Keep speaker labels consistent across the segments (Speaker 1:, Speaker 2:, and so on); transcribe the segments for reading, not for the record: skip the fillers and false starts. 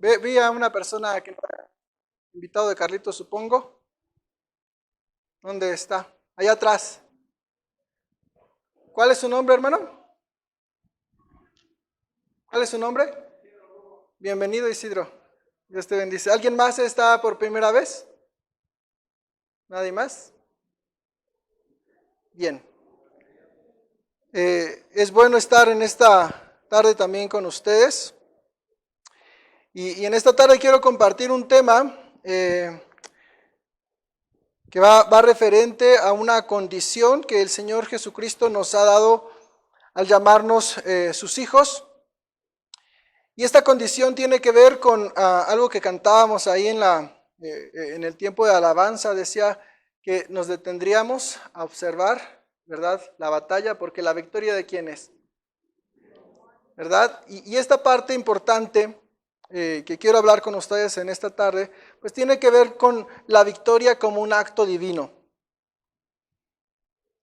Speaker 1: Vi a una persona que invitado de Carlitos, supongo. ¿Dónde está? Allá atrás. ¿Cuál es su nombre, hermano? ¿Cuál es su nombre? Bienvenido, Isidro. Dios te bendice. ¿Alguien más está por primera vez? ¿Nadie más? Bien. Es bueno estar en esta tarde también con ustedes. Y en esta tarde quiero compartir un tema que va referente a una condición que el Señor Jesucristo nos ha dado al llamarnos sus hijos. Y esta condición tiene que ver con algo que cantábamos ahí en el tiempo de alabanza. Decía que nos detendríamos a observar, ¿verdad?, la batalla, porque la victoria ¿de quién es? ¿Verdad? Y esta parte importante que quiero hablar con ustedes en esta tarde, pues tiene que ver con la victoria como un acto divino.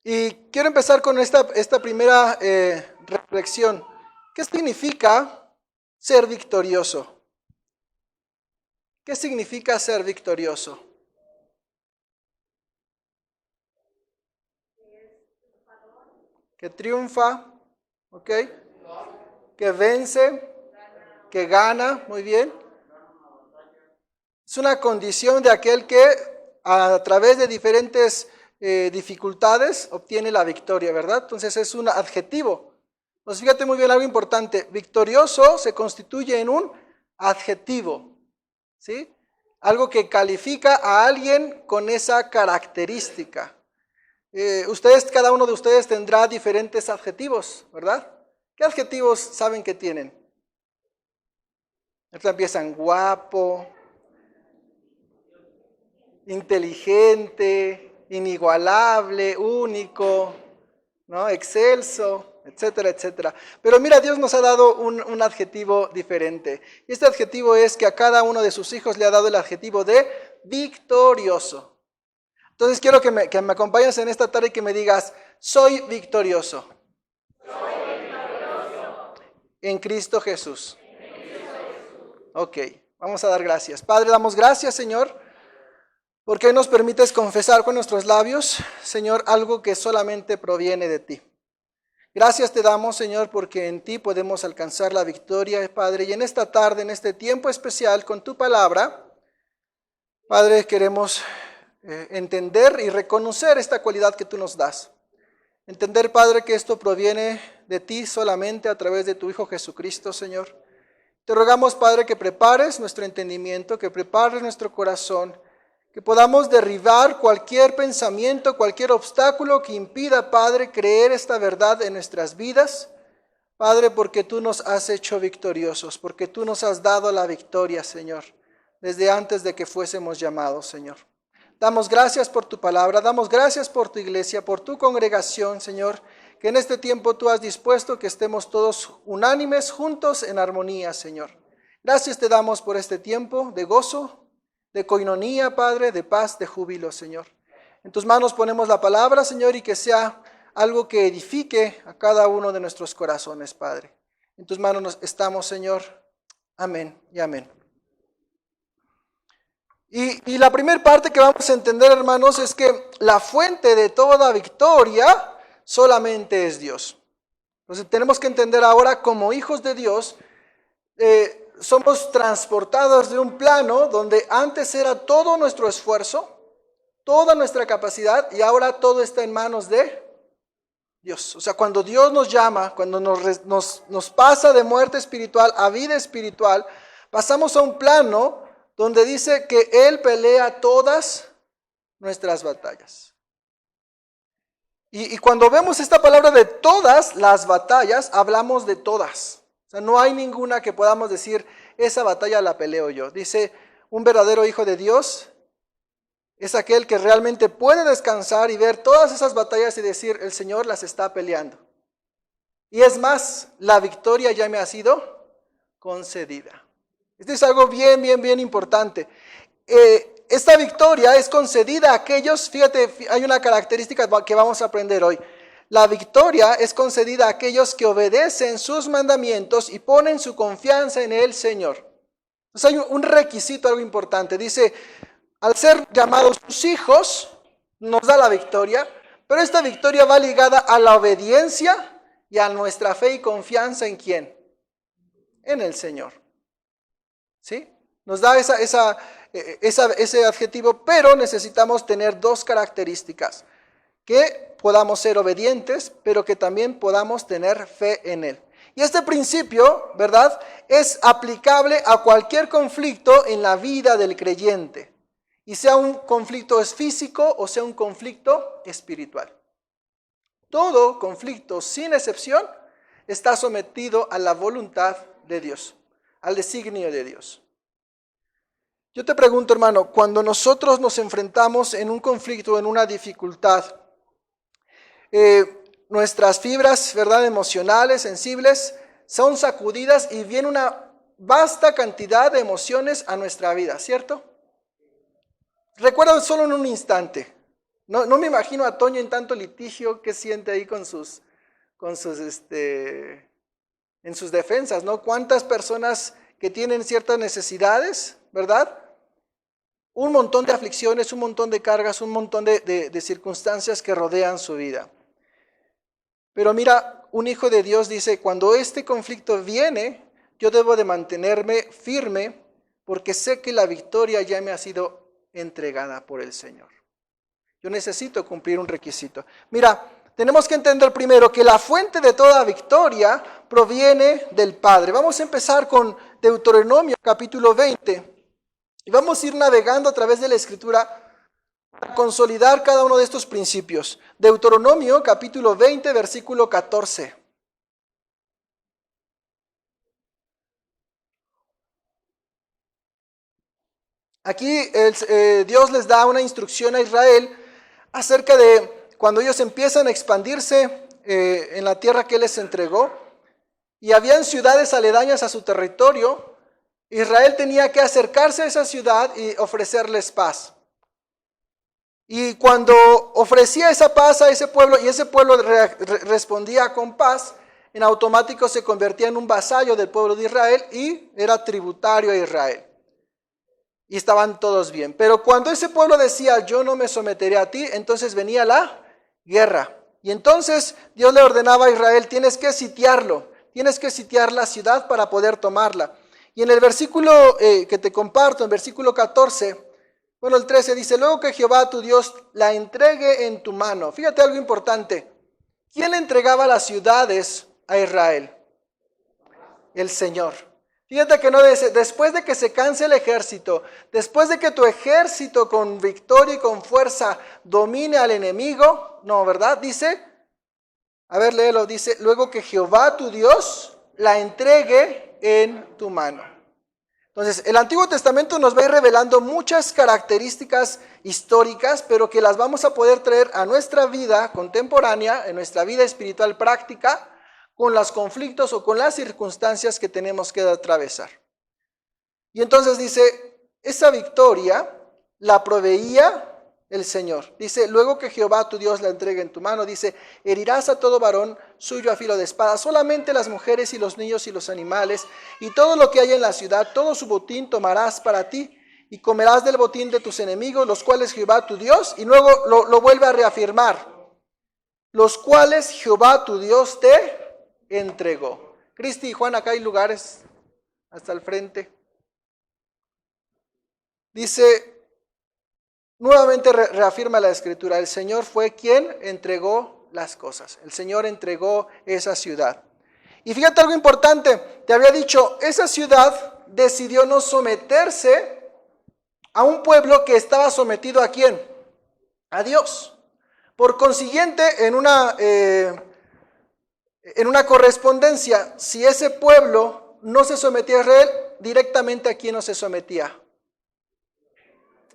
Speaker 1: Y quiero empezar con esta primera reflexión. ¿Qué significa ser victorioso? ¿Qué significa ser victorioso? Que triunfa, ¿ok? Que vence, que gana, muy bien. Es una condición de aquel que a través de diferentes dificultades obtiene la victoria, ¿verdad? Entonces es un adjetivo. Entonces fíjate muy bien algo importante. Victorioso se constituye en un adjetivo, ¿sí? Algo que califica a alguien con esa característica. Cada uno de ustedes tendrá diferentes adjetivos, ¿verdad? ¿Qué adjetivos saben que tienen? Entonces empiezan guapo, inteligente, inigualable, único, ¿no?, excelso, etcétera, etcétera. Pero mira, Dios nos ha dado un adjetivo diferente. Y este adjetivo es que a cada uno de sus hijos le ha dado el adjetivo de victorioso. Entonces quiero que me acompañes en esta tarde y que me digas, soy victorioso. Soy victorioso. En Cristo Jesús. Ok, vamos a dar gracias. Padre, damos gracias, Señor, porque hoy nos permites confesar con nuestros labios, Señor, algo que solamente proviene de ti. Gracias te damos, Señor, porque en ti podemos alcanzar la victoria, Padre. Y en esta tarde, en este tiempo especial, con tu palabra, Padre, queremos entender y reconocer esta cualidad que tú nos das. Entender, Padre, que esto proviene de ti solamente a través de tu Hijo Jesucristo, Señor. Te rogamos, Padre, que prepares nuestro entendimiento, que prepares nuestro corazón, que podamos derribar cualquier pensamiento, cualquier obstáculo que impida, Padre, creer esta verdad en nuestras vidas. Padre, porque tú nos has hecho victoriosos, porque tú nos has dado la victoria, Señor, desde antes de que fuésemos llamados, Señor. Damos gracias por tu palabra, damos gracias por tu iglesia, por tu congregación, Señor, que en este tiempo tú has dispuesto que estemos todos unánimes, juntos en armonía, Señor. Gracias te damos por este tiempo de gozo, de coinonía, Padre, de paz, de júbilo, Señor. En tus manos ponemos la palabra, Señor, y que sea algo que edifique a cada uno de nuestros corazones, Padre. En tus manos estamos, Señor. Amén y amén. Y la primera parte que vamos a entender, hermanos, es que la fuente de toda victoria solamente es Dios. Entonces tenemos que entender ahora, como hijos de Dios, somos transportados de un plano donde antes era todo nuestro esfuerzo, toda nuestra capacidad, y ahora todo está en manos de Dios. O sea, cuando Dios nos llama, cuando nos pasa de muerte espiritual a vida espiritual, pasamos a un plano donde dice que Él pelea todas nuestras batallas. Y cuando vemos esta palabra de todas las batallas, hablamos de todas. O sea, no hay ninguna que podamos decir, esa batalla la peleo yo. Dice, un verdadero hijo de Dios es aquel que realmente puede descansar y ver todas esas batallas y decir, el Señor las está peleando. Y es más, la victoria ya me ha sido concedida. Esto es algo bien importante. Esta victoria es concedida a aquellos, fíjate, hay una característica que vamos a aprender hoy. La victoria es concedida a aquellos que obedecen sus mandamientos y ponen su confianza en el Señor. Entonces hay un requisito, algo importante. Dice, al ser llamados sus hijos, nos da la victoria, pero esta victoria va ligada a la obediencia y a nuestra fe y confianza ¿en quién? En el Señor. ¿Sí? Nos da ese adjetivo, pero necesitamos tener dos características. Que podamos ser obedientes, pero que también podamos tener fe en Él. Y este principio, ¿verdad?, es aplicable a cualquier conflicto en la vida del creyente. Y sea un conflicto físico o sea un conflicto espiritual. Todo conflicto, sin excepción, está sometido a la voluntad de Dios, al designio de Dios. Yo te pregunto, hermano, cuando nosotros nos enfrentamos en un conflicto, en una dificultad, nuestras fibras, ¿verdad?, emocionales, sensibles, son sacudidas y viene una vasta cantidad de emociones a nuestra vida, ¿cierto? Recuerdo solo en un instante. No me imagino a Toño en tanto litigio que siente ahí en sus defensas, ¿no? ¿Cuántas personas que tienen ciertas necesidades, ¿verdad? Un montón de aflicciones, un montón de cargas, un montón de circunstancias que rodean su vida. Pero mira, un hijo de Dios dice, cuando este conflicto viene, yo debo de mantenerme firme porque sé que la victoria ya me ha sido entregada por el Señor. Yo necesito cumplir un requisito. Mira, tenemos que entender primero que la fuente de toda victoria proviene del Padre. Vamos a empezar con Deuteronomio capítulo 20 y vamos a ir navegando a través de la Escritura para consolidar cada uno de estos principios. Deuteronomio capítulo 20 versículo 14. Aquí Dios les da una instrucción a Israel acerca de cuando ellos empiezan a expandirse en la tierra que Él les entregó y habían ciudades aledañas a su territorio. Israel tenía que acercarse a esa ciudad y ofrecerles paz. Y cuando ofrecía esa paz a ese pueblo y ese pueblo respondía con paz, en automático se convertía en un vasallo del pueblo de Israel y era tributario a Israel. Y estaban todos bien. Pero cuando ese pueblo decía, yo no me someteré a ti, entonces venía la guerra. Y entonces Dios le ordenaba a Israel, tienes que sitiarlo, tienes que sitiar la ciudad para poder tomarla. Y en el versículo que te comparto, en versículo 14, bueno, el 13 dice, luego que Jehová tu Dios la entregue en tu mano. Fíjate algo importante. ¿Quién entregaba las ciudades a Israel? El Señor. Fíjate que no dice, después de que se canse el ejército, después de que tu ejército con victoria y con fuerza domine al enemigo, no, ¿verdad? Dice, a ver, léelo, dice, luego que Jehová tu Dios la entregue en tu mano. Entonces, el Antiguo Testamento nos va a ir revelando muchas características históricas, pero que las vamos a poder traer a nuestra vida contemporánea, en nuestra vida espiritual práctica, con los conflictos o con las circunstancias que tenemos que atravesar. Y entonces dice, esa victoria la proveía el Señor. Dice, luego que Jehová tu Dios la entregue en tu mano, dice, herirás a todo varón suyo a filo de espada, solamente las mujeres y los niños y los animales, y todo lo que hay en la ciudad, todo su botín tomarás para ti, y comerás del botín de tus enemigos, los cuales Jehová tu Dios, y luego lo vuelve a reafirmar, los cuales Jehová tu Dios te entregó. Cristi y Juan, acá hay lugares hasta el frente. Dice, nuevamente reafirma la Escritura, el Señor fue quien entregó las cosas. El Señor entregó esa ciudad. Y fíjate algo importante, te había dicho, esa ciudad decidió no someterse a un pueblo que estaba sometido ¿a quién? A Dios. Por consiguiente, en una correspondencia, si ese pueblo no se sometía a Israel, directamente ¿a quién no se sometía?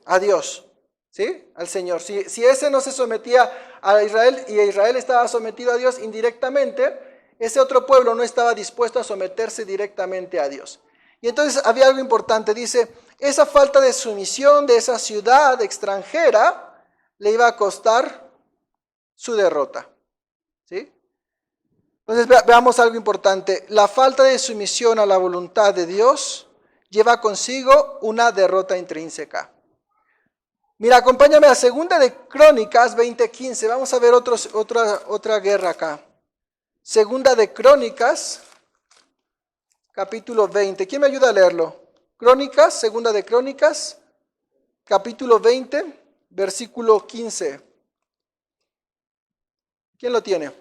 Speaker 1: A Dios. ¿Sí? Al Señor. Si ese no se sometía a Israel y Israel estaba sometido a Dios indirectamente, ese otro pueblo no estaba dispuesto a someterse directamente a Dios. Y entonces había algo importante, dice, esa falta de sumisión de esa ciudad extranjera le iba a costar su derrota. ¿Sí? Entonces veamos algo importante, la falta de sumisión a la voluntad de Dios lleva consigo una derrota intrínseca. Mira, acompáñame a Segunda de Crónicas 20:15. Vamos a ver otra guerra acá. Segunda de Crónicas, capítulo 20. ¿Quién me ayuda a leerlo? Crónicas, Segunda de Crónicas, capítulo 20, versículo 15. ¿Quién lo tiene?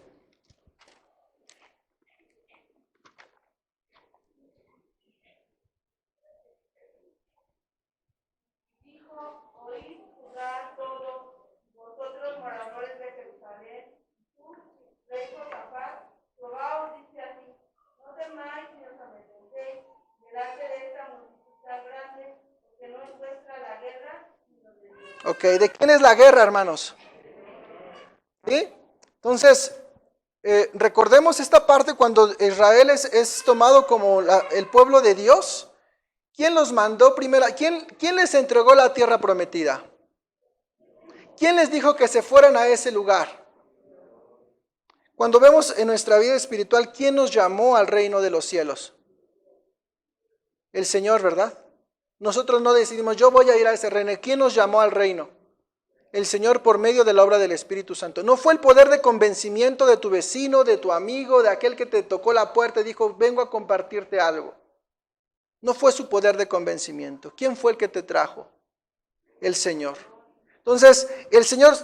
Speaker 2: Dijo: oíd Judá todo, vosotros moradores de Jerusalén, tú, rey Josafat, Jehová os dice así: no temáis ni os amedrentéis delante de esta multitud tan grande, porque no es vuestra la guerra, sino de Dios.
Speaker 1: Ok, ¿de quién es la guerra, hermanos? ¿Sí? Entonces, recordemos esta parte cuando Israel es tomado como el pueblo de Dios. ¿Quién los mandó primero? ¿Quién les entregó la tierra prometida? ¿Quién les dijo que se fueran a ese lugar? Cuando vemos en nuestra vida espiritual, ¿quién nos llamó al reino de los cielos? El Señor, ¿verdad? Nosotros no decidimos, yo voy a ir a ese reino. ¿Quién nos llamó al reino? El Señor por medio de la obra del Espíritu Santo. No fue el poder de convencimiento de tu vecino, de tu amigo, de aquel que te tocó la puerta y dijo, vengo a compartirte algo. No fue su poder de convencimiento. ¿Quién fue el que te trajo? El Señor. Entonces,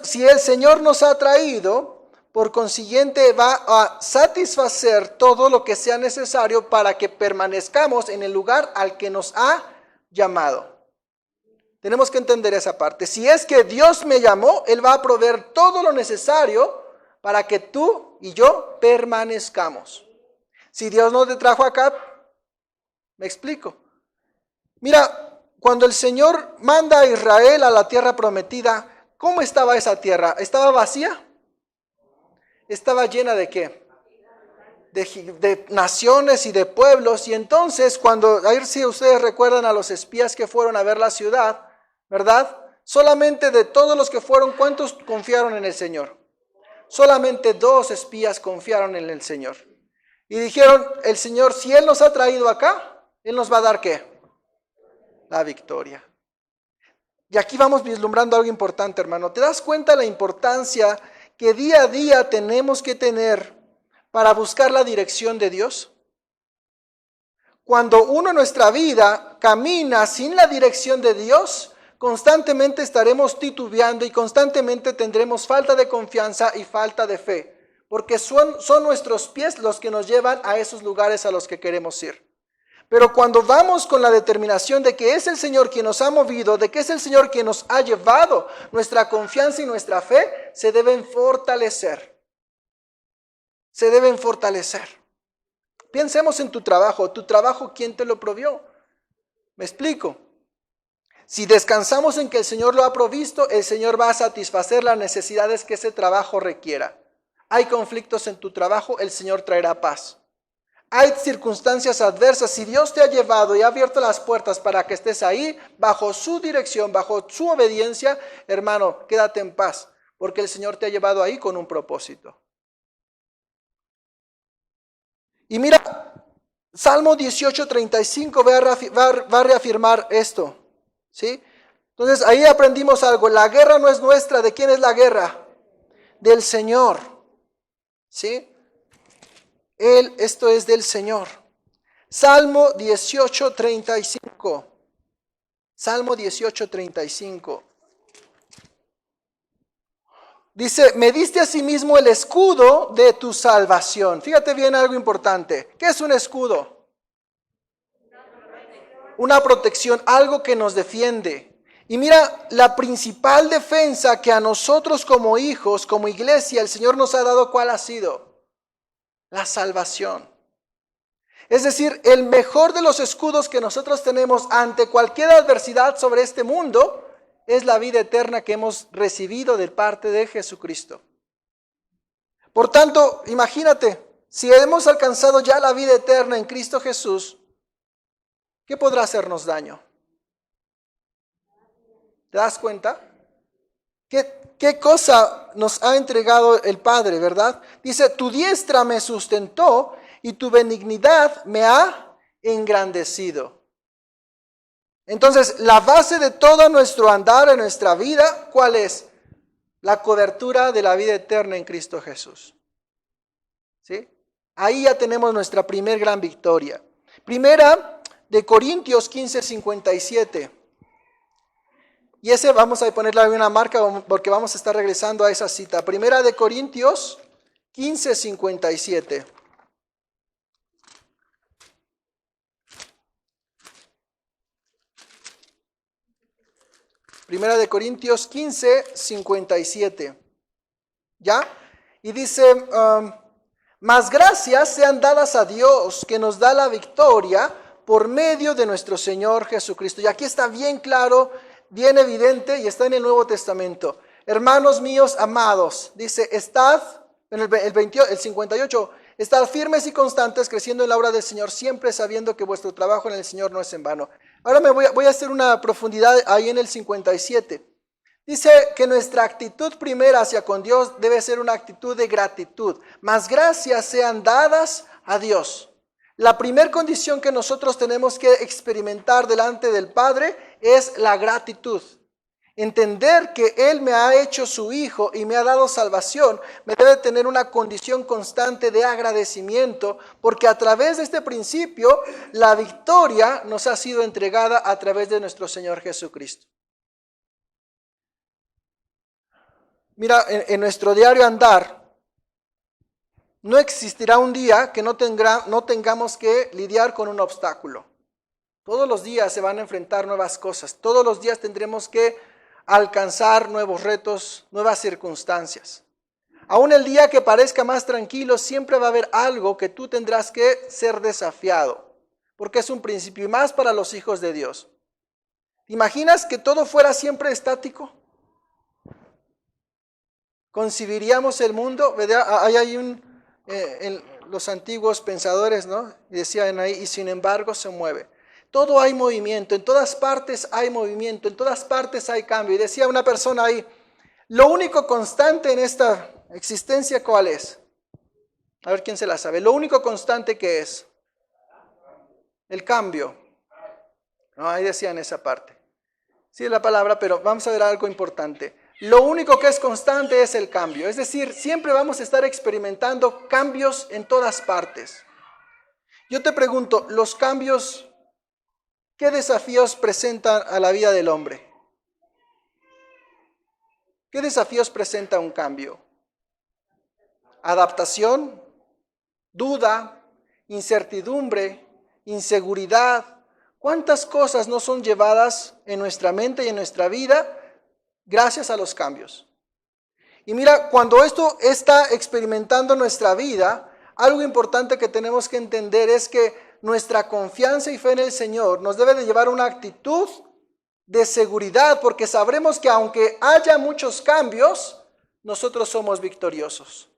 Speaker 1: si el Señor nos ha traído, por consiguiente va a satisfacer todo lo que sea necesario para que permanezcamos en el lugar al que nos ha llamado. Tenemos que entender esa parte. Si es que Dios me llamó, Él va a proveer todo lo necesario para que tú y yo permanezcamos. Si Dios no te trajo acá, me explico. Mira, cuando el Señor manda a Israel a la tierra prometida, ¿cómo estaba esa tierra? ¿Estaba vacía? ¿Estaba llena de qué? De naciones y de pueblos. Y entonces, a ver si ustedes recuerdan a los espías que fueron a ver la ciudad, ¿verdad? Solamente de todos los que fueron, ¿cuántos confiaron en el Señor? Solamente 2 espías confiaron en el Señor. Y dijeron, el Señor, si Él nos ha traído acá, Él nos va a dar ¿qué? La victoria. Y aquí vamos vislumbrando algo importante, hermano. ¿Te das cuenta de la importancia que día a día tenemos que tener para buscar la dirección de Dios? Cuando uno en nuestra vida camina sin la dirección de Dios, constantemente estaremos titubeando y constantemente tendremos falta de confianza y falta de fe, porque son nuestros pies los que nos llevan a esos lugares a los que queremos ir. Pero cuando vamos con la determinación de que es el Señor quien nos ha movido, de que es el Señor quien nos ha llevado, nuestra confianza y nuestra fe se deben fortalecer. Se deben fortalecer. Pensemos en tu trabajo. ¿Tu trabajo quién te lo provió? ¿Me explico? Si descansamos en que el Señor lo ha provisto, el Señor va a satisfacer las necesidades que ese trabajo requiera. Hay conflictos en tu trabajo, el Señor traerá paz. Hay circunstancias adversas. Si Dios te ha llevado y ha abierto las puertas para que estés ahí, bajo su dirección, bajo su obediencia, hermano, quédate en paz, porque el Señor te ha llevado ahí con un propósito. Y mira, Salmo 18:35 va a reafirmar esto, ¿sí? Entonces ahí aprendimos algo. La guerra no es nuestra. ¿De quién es la guerra? Del Señor, ¿sí? Esto es del Señor. Salmo 18:35. Salmo 18:35. Dice, me diste a sí mismo el escudo de tu salvación. Fíjate bien algo importante. ¿Qué es un escudo? Una protección, algo que nos defiende. Y mira, la principal defensa que a nosotros como hijos, como iglesia, el Señor nos ha dado, ¿cuál ha sido? La salvación. Es decir, el mejor de los escudos que nosotros tenemos ante cualquier adversidad sobre este mundo es la vida eterna que hemos recibido de parte de Jesucristo. Por tanto, imagínate, si hemos alcanzado ya la vida eterna en Cristo Jesús, ¿qué podrá hacernos daño? ¿Te das cuenta? ¿Qué cosa nos ha entregado el Padre, verdad? Dice, tu diestra me sustentó y tu benignidad me ha engrandecido. Entonces, la base de todo nuestro andar en nuestra vida, ¿cuál es? La cobertura de la vida eterna en Cristo Jesús. ¿Sí? Ahí ya tenemos nuestra primer gran victoria. Primera de Corintios 15:57. Y ese vamos a ponerle una marca porque vamos a estar regresando a esa cita. Primera de Corintios 15:57. Primera de Corintios 15:57. ¿Ya? Y dice, mas gracias sean dadas a Dios que nos da la victoria por medio de nuestro Señor Jesucristo. Y aquí está bien claro, bien evidente y está en el Nuevo Testamento. Hermanos míos amados, dice, estad, en el 58, estad firmes y constantes creciendo en la obra del Señor, siempre sabiendo que vuestro trabajo en el Señor no es en vano. Ahora voy a hacer una profundidad ahí en el 57. Dice que nuestra actitud primera hacia con Dios debe ser una actitud de gratitud. Mas gracias sean dadas a Dios. La primera condición que nosotros tenemos que experimentar delante del Padre es la gratitud. Entender que Él me ha hecho su hijo y me ha dado salvación, me debe tener una condición constante de agradecimiento, porque a través de este principio, la victoria nos ha sido entregada a través de nuestro Señor Jesucristo. Mira, en nuestro diario andar, no existirá un día que no tengamos que lidiar con un obstáculo. Todos los días se van a enfrentar nuevas cosas, todos los días tendremos que alcanzar nuevos retos, nuevas circunstancias. Aún el día que parezca más tranquilo, siempre va a haber algo que tú tendrás que ser desafiado, porque es un principio y más para los hijos de Dios. ¿Te imaginas que todo fuera siempre estático? ¿Concibiríamos el mundo? Hay los antiguos pensadores, ¿no? Decían ahí, y sin embargo se mueve. Todo hay movimiento, en todas partes hay movimiento, en todas partes hay cambio. Y decía una persona ahí, lo único constante en esta existencia, ¿cuál es? A ver quién se la sabe. Lo único constante que es el cambio. No, ahí decían esa parte. Sí es la palabra, pero vamos a ver algo importante. Lo único que es constante es el cambio. Es decir, siempre vamos a estar experimentando cambios en todas partes. Yo te pregunto, los cambios, ¿qué desafíos presentan a la vida del hombre? ¿Qué desafíos presenta un cambio? Adaptación, duda, incertidumbre, inseguridad. ¿Cuántas cosas no son llevadas en nuestra mente y en nuestra vida gracias a los cambios? Y mira, cuando esto está experimentando nuestra vida, algo importante que tenemos que entender es que nuestra confianza y fe en el Señor nos debe de llevar a una actitud de seguridad, porque sabremos que aunque haya muchos cambios, nosotros somos victoriosos.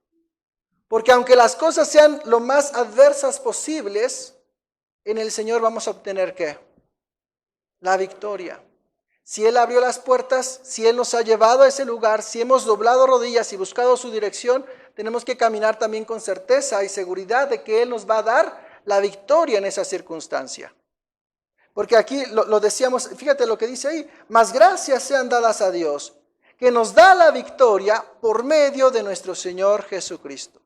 Speaker 1: Porque aunque las cosas sean lo más adversas posibles, en el Señor vamos a obtener ¿qué? La victoria. Si Él abrió las puertas, si Él nos ha llevado a ese lugar, si hemos doblado rodillas y buscado su dirección, tenemos que caminar también con certeza y seguridad de que Él nos va a dar la victoria en esa circunstancia. Porque aquí lo decíamos, fíjate lo que dice ahí, mas gracias sean dadas a Dios, que nos da la victoria por medio de nuestro Señor Jesucristo.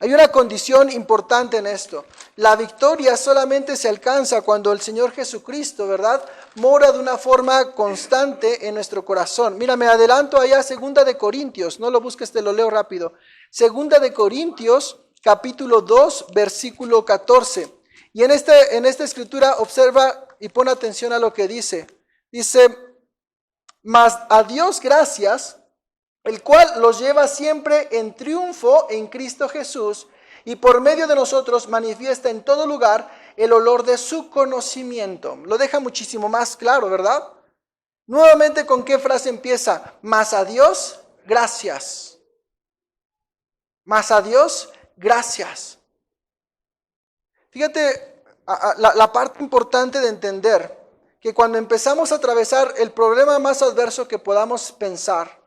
Speaker 1: Hay una condición importante en esto. La victoria solamente se alcanza cuando el Señor Jesucristo, ¿verdad?, mora de una forma constante en nuestro corazón. Mira, me adelanto allá a 2 de Corintios, no lo busques, te lo leo rápido. 2 de Corintios, capítulo 2, versículo 14. Y en esta escritura observa y pon atención a lo que dice. Dice, mas a Dios gracias, el cual los lleva siempre en triunfo en Cristo Jesús, y por medio de nosotros manifiesta en todo lugar el olor de su conocimiento. Lo deja muchísimo más claro, ¿verdad? Nuevamente, ¿con qué frase empieza? Mas a Dios gracias. Mas a Dios gracias. Fíjate la parte importante de entender que cuando empezamos a atravesar el problema más adverso que podamos pensar,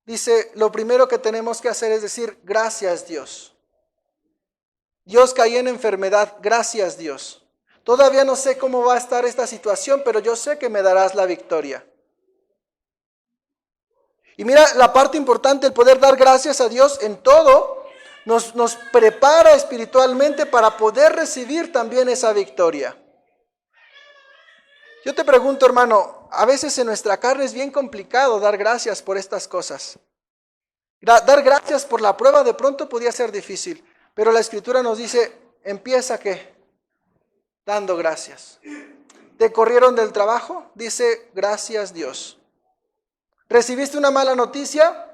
Speaker 1: dice, lo primero que tenemos que hacer es decir, gracias Dios. Dios, caí en enfermedad, gracias Dios. Todavía no sé cómo va a estar esta situación, pero yo sé que me darás la victoria. Y mira, la parte importante, el poder dar gracias a Dios en todo, nos prepara espiritualmente para poder recibir también esa victoria. Yo te pregunto, hermano, a veces en nuestra carne es bien complicado dar gracias por estas cosas. Dar gracias por la prueba de pronto podía ser difícil, pero la Escritura nos dice, empieza ¿qué? Dando gracias. ¿Te corrieron del trabajo? Dice, gracias Dios. ¿Recibiste una mala noticia?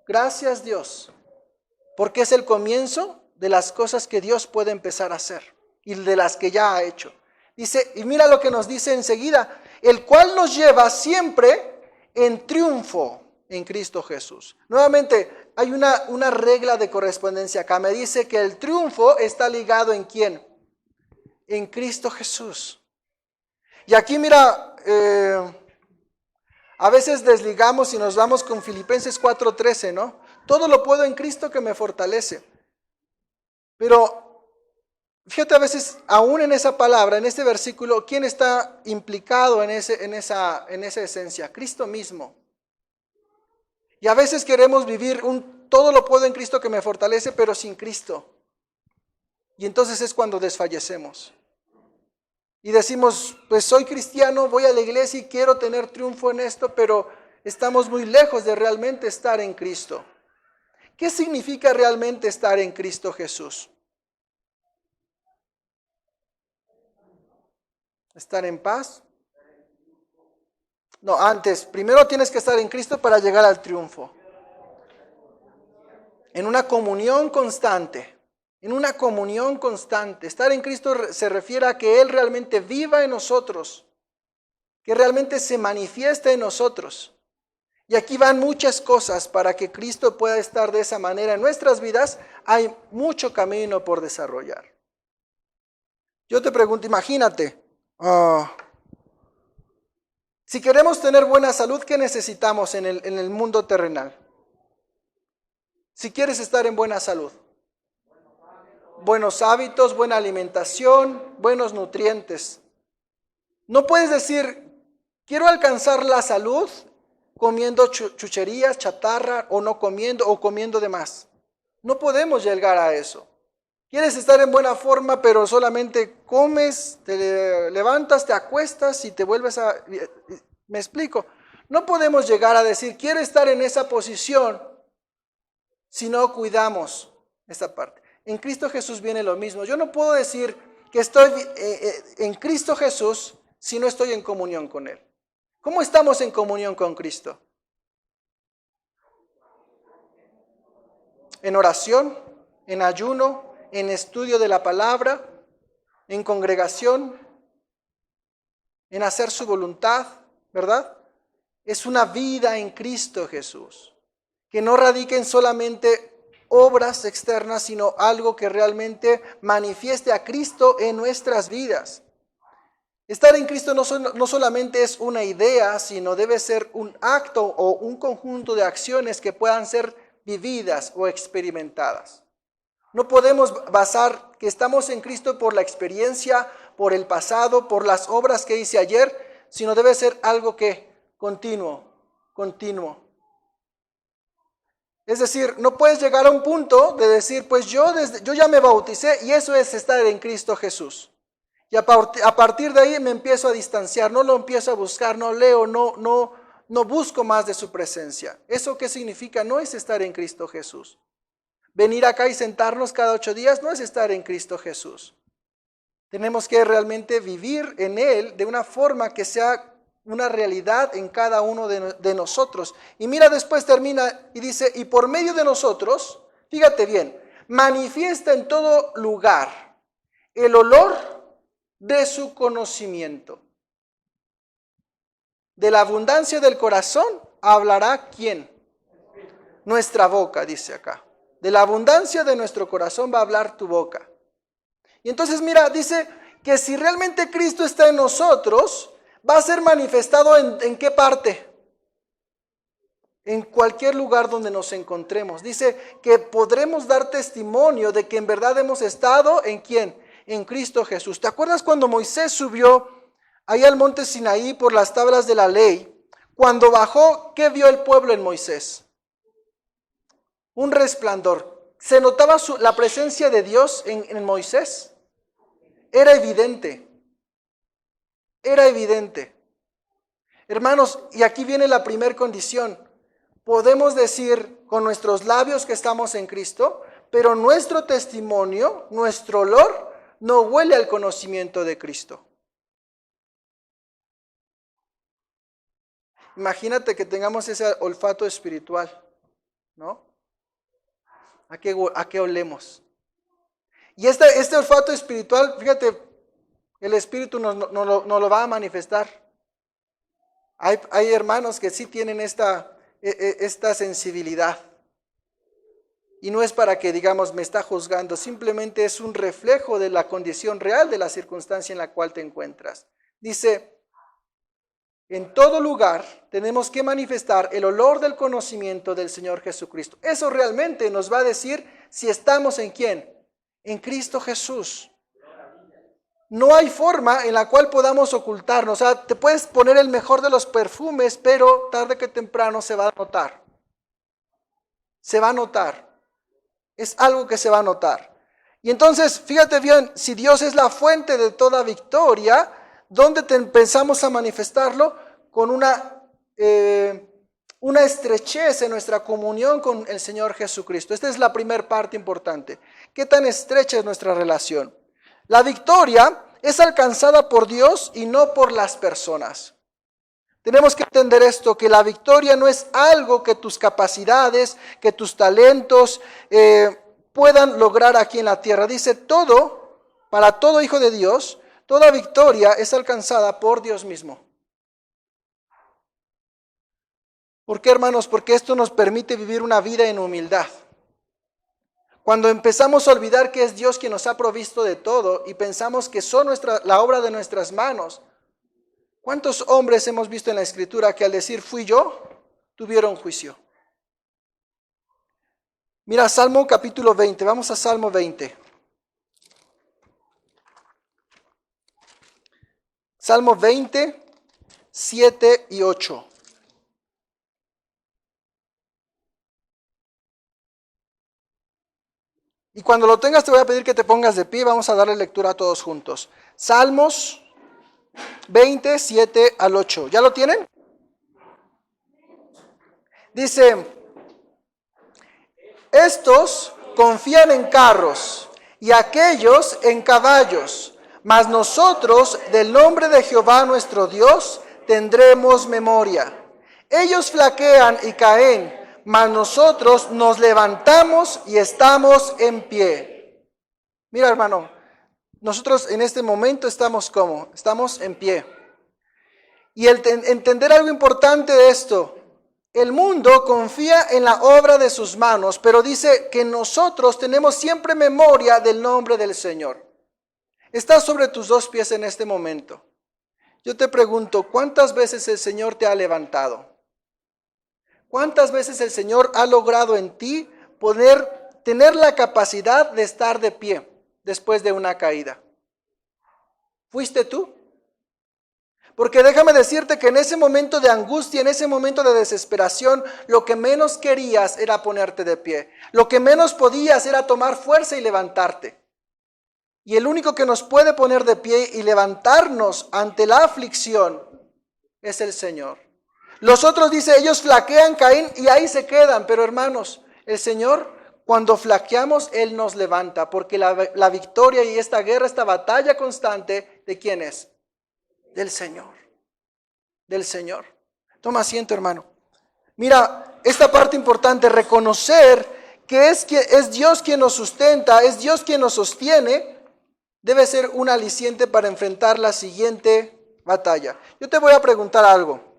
Speaker 1: Gracias Dios. Porque es el comienzo de las cosas que Dios puede empezar a hacer y de las que ya ha hecho. Dice, y mira lo que nos dice enseguida, el cual nos lleva siempre en triunfo en Cristo Jesús. Nuevamente, hay una regla de correspondencia acá. Me dice que el triunfo está ligado ¿en quién? En Cristo Jesús. Y aquí mira, a veces desligamos y nos vamos con Filipenses 4:13, ¿no? Todo lo puedo en Cristo que me fortalece. Pero fíjate a veces, aún en esa palabra, en este versículo, ¿quién está implicado en esa esencia? Cristo mismo. Y a veces queremos vivir todo lo puedo en Cristo que me fortalece, pero sin Cristo. Y entonces es cuando desfallecemos. Y decimos, pues soy cristiano, voy a la iglesia y quiero tener triunfo en esto, pero estamos muy lejos de realmente estar en Cristo. ¿Qué significa realmente estar en Cristo Jesús? ¿Estar en paz? No, antes, primero tienes que estar en Cristo para llegar al triunfo. En una comunión constante. En una comunión constante. Estar en Cristo se refiere a que Él realmente viva en nosotros, que realmente se manifieste en nosotros. Y aquí van muchas cosas para que Cristo pueda estar de esa manera en nuestras vidas. Hay mucho camino por desarrollar. Yo te pregunto, imagínate, si queremos tener buena salud, ¿qué necesitamos en el mundo terrenal? Si quieres estar en buena salud. Buenos hábitos, buena alimentación, buenos nutrientes. No puedes decir, quiero alcanzar la salud comiendo chucherías, chatarra, o no comiendo, o comiendo de más. No podemos llegar a eso. Quieres estar en buena forma, pero solamente comes, te levantas, te acuestas y te vuelves a... ¿Me explico? No podemos llegar a decir, quiero estar en esa posición si no cuidamos esa parte. En Cristo Jesús viene lo mismo. Yo no puedo decir que estoy en Cristo Jesús si no estoy en comunión con Él. ¿Cómo estamos en comunión con Cristo? En oración, en ayuno, en estudio de la palabra, en congregación, en hacer su voluntad, ¿verdad? Es una vida en Cristo Jesús, que no radica en solamente obras externas, sino algo que realmente manifieste a Cristo en nuestras vidas. Estar en Cristo no solamente es una idea, sino debe ser un acto o un conjunto de acciones que puedan ser vividas o experimentadas. No podemos basar que estamos en Cristo por la experiencia, por el pasado, por las obras que hice ayer, sino debe ser algo que continuo. Es decir, no puedes llegar a un punto de decir, pues yo ya me bauticé y eso es estar en Cristo Jesús. Y a partir de ahí me empiezo a distanciar, no lo empiezo a buscar, no leo, no busco más de su presencia. ¿Eso qué significa? No es estar en Cristo Jesús. Venir acá y sentarnos cada 8 días no es estar en Cristo Jesús. Tenemos que realmente vivir en Él de una forma que sea una realidad en cada uno de nosotros. Y mira, después termina y dice, y por medio de nosotros, fíjate bien, manifiesta en todo lugar el olor de su conocimiento. De la abundancia del corazón hablará ¿quién? Nuestra boca, dice acá. De la abundancia de nuestro corazón va a hablar tu boca. Y entonces mira, dice que si realmente Cristo está en nosotros, va a ser manifestado ¿en qué parte? En cualquier lugar donde nos encontremos. Dice que podremos dar testimonio de que en verdad hemos estado ¿en quién? en Cristo Jesús. ¿Te acuerdas cuando Moisés subió ahí al monte Sinaí por las tablas de la ley? Cuando bajó, ¿qué vio el pueblo en Moisés? Un resplandor. ¿Se notaba la presencia de Dios en Moisés? Era evidente. Era evidente. Hermanos, y aquí viene la primera condición. Podemos decir con nuestros labios que estamos en Cristo, pero nuestro testimonio, nuestro olor, no huele al conocimiento de Cristo. Imagínate que tengamos ese olfato espiritual, ¿no? ¿A qué olemos? Y este olfato espiritual, fíjate, el Espíritu nos lo va a manifestar. Hay hermanos que sí tienen esta sensibilidad. Y no es para que digamos, me está juzgando, simplemente es un reflejo de la condición real de la circunstancia en la cual te encuentras. Dice, en todo lugar tenemos que manifestar el olor del conocimiento del Señor Jesucristo. Eso realmente nos va a decir si estamos en ¿quién? En Cristo Jesús. No hay forma en la cual podamos ocultarnos. O sea, te puedes poner el mejor de los perfumes, pero tarde que temprano se va a notar. Se va a notar. Es algo que se va a notar. Y entonces, fíjate bien, si Dios es la fuente de toda victoria, ¿dónde empezamos a manifestarlo? Con una estrechez en nuestra comunión con el Señor Jesucristo. Esta es la primera parte importante. ¿Qué tan estrecha es nuestra relación? La victoria es alcanzada por Dios y no por las personas. Tenemos que entender esto, que la victoria no es algo que tus capacidades, que tus talentos puedan lograr aquí en la tierra. Dice para todo hijo de Dios, toda victoria es alcanzada por Dios mismo. ¿Por qué, hermanos? Porque esto nos permite vivir una vida en humildad. Cuando empezamos a olvidar que es Dios quien nos ha provisto de todo y pensamos que son la obra de nuestras manos, ¿cuántos hombres hemos visto en la Escritura que al decir fui yo, tuvieron juicio? Mira, Salmo capítulo 20, vamos a Salmo 20. Salmo 20, 7 y 8. Y cuando lo tengas te voy a pedir que te pongas de pie, vamos a darle lectura a todos juntos. Salmos 20, 7 al 8. ¿Ya lo tienen? Dice, estos confían en carros y aquellos en caballos, mas nosotros del nombre de Jehová nuestro Dios tendremos memoria. Ellos flaquean y caen, mas nosotros nos levantamos y estamos en pie. Mira, hermano, nosotros en este momento estamos ¿cómo? Estamos en pie. Y entender algo importante de esto, el mundo confía en la obra de sus manos, pero dice que nosotros tenemos siempre memoria del nombre del Señor. Estás sobre tus dos pies en este momento. Yo te pregunto, ¿cuántas veces el Señor te ha levantado? ¿Cuántas veces el Señor ha logrado en ti poder tener la capacidad de estar de pie después de una caída? ¿Fuiste tú? Porque déjame decirte que en ese momento de angustia, en ese momento de desesperación, lo que menos querías era ponerte de pie. Lo que menos podías era tomar fuerza y levantarte. Y el único que nos puede poner de pie y levantarnos ante la aflicción es el Señor. Los otros, dice, ellos flaquean, caen y ahí se quedan. Pero hermanos, el Señor, cuando flaqueamos, Él nos levanta. Porque la victoria y esta guerra, esta batalla constante, ¿de quién es? Del Señor. Del Señor. Toma asiento, hermano. Mira, esta parte importante, reconocer que es Dios quien nos sustenta, es Dios quien nos sostiene, debe ser un aliciente para enfrentar la siguiente batalla. Yo te voy a preguntar algo.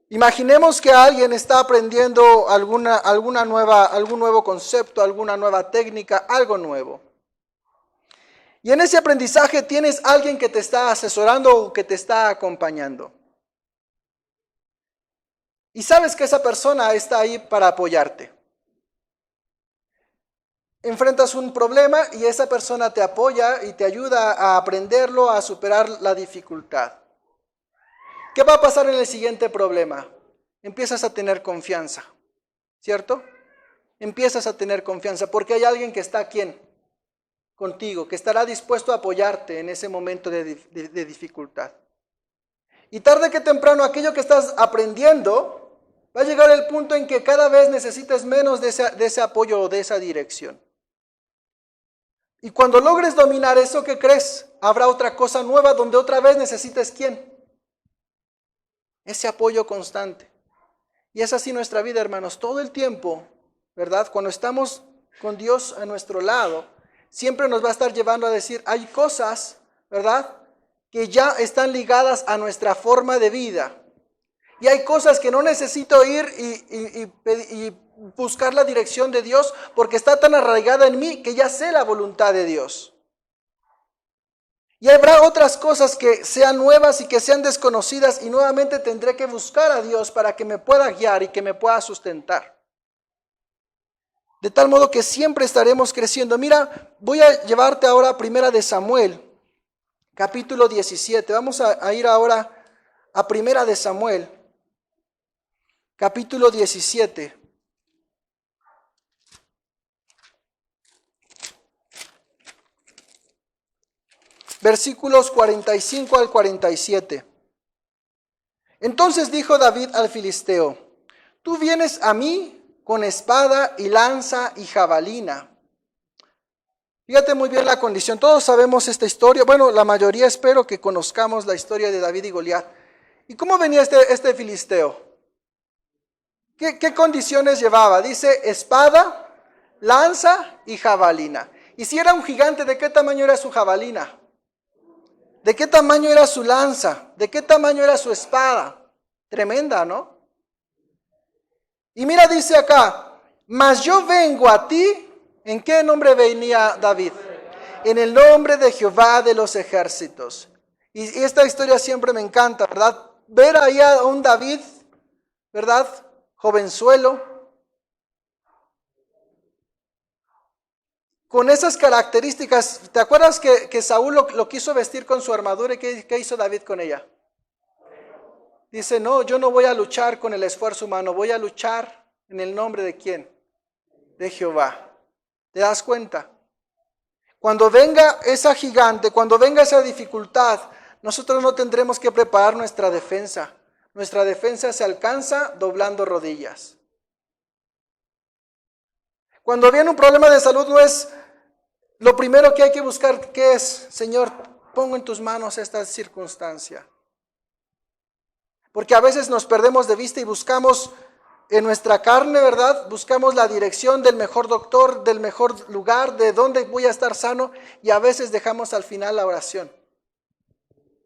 Speaker 1: Imaginemos que alguien está aprendiendo algún nuevo concepto, alguna nueva técnica, algo nuevo. Y en ese aprendizaje tienes alguien que te está asesorando o que te está acompañando. Y sabes que esa persona está ahí para apoyarte. enfrentas un problema y esa persona te apoya y te ayuda a aprenderlo, a superar la dificultad. ¿Qué va a pasar en el siguiente problema? Empiezas a tener confianza, ¿cierto? Empiezas a tener confianza porque hay alguien que está ¿quién? Contigo, que estará dispuesto a apoyarte en ese momento de dificultad. Y tarde que temprano aquello que estás aprendiendo va a llegar el punto en que cada vez necesites menos de ese apoyo o de esa dirección. Y cuando logres dominar eso, ¿qué crees? Habrá otra cosa nueva donde otra vez necesites ¿quién? Ese apoyo constante. Y es así nuestra vida, hermanos, todo el tiempo, ¿verdad? Cuando estamos con Dios a nuestro lado, siempre nos va a estar llevando a decir, hay cosas, ¿verdad?, que ya están ligadas a nuestra forma de vida. Y hay cosas que no necesito ir y buscar la dirección de Dios porque está tan arraigada en mí que ya sé la voluntad de Dios. Y habrá otras cosas que sean nuevas y que sean desconocidas y nuevamente tendré que buscar a Dios para que me pueda guiar y que me pueda sustentar. De tal modo que siempre estaremos creciendo. Mira, voy a llevarte ahora a Primera de Samuel, capítulo 17. Vamos a ir ahora a Primera de Samuel, capítulo 17. Versículos 45 al 47. Entonces dijo David al filisteo, tú vienes a mí con espada y lanza y jabalina. Fíjate muy bien la condición. Todos sabemos esta historia. Bueno, la mayoría espero que conozcamos la historia de David y Goliat. ¿Y cómo venía este filisteo? ¿Qué condiciones llevaba? Dice espada, lanza y jabalina. Y si era un gigante, ¿de qué tamaño era su jabalina? ¿De qué tamaño era su lanza? ¿De qué tamaño era su espada? Tremenda, ¿no? Y mira, dice acá, mas yo vengo a ti. ¿En qué nombre venía David? En el nombre de Jehová de los ejércitos. Y esta historia siempre me encanta, ¿verdad? Ver ahí a un David, ¿verdad? Jovenzuelo. Con esas características, ¿te acuerdas que Saúl lo quiso vestir con su armadura y qué hizo David con ella? Dice, no, yo no voy a luchar con el esfuerzo humano, voy a luchar en el nombre de ¿quién? De Jehová. ¿Te das cuenta? Cuando venga esa gigante, cuando venga esa dificultad, nosotros no tendremos que preparar nuestra defensa. Nuestra defensa se alcanza doblando rodillas. Cuando viene un problema de salud no es lo primero que hay que buscar, ¿qué es? Señor, pongo en tus manos esta circunstancia. Porque a veces nos perdemos de vista y buscamos en nuestra carne, ¿verdad? Buscamos la dirección del mejor doctor, del mejor lugar, de dónde voy a estar sano, y a veces dejamos al final la oración.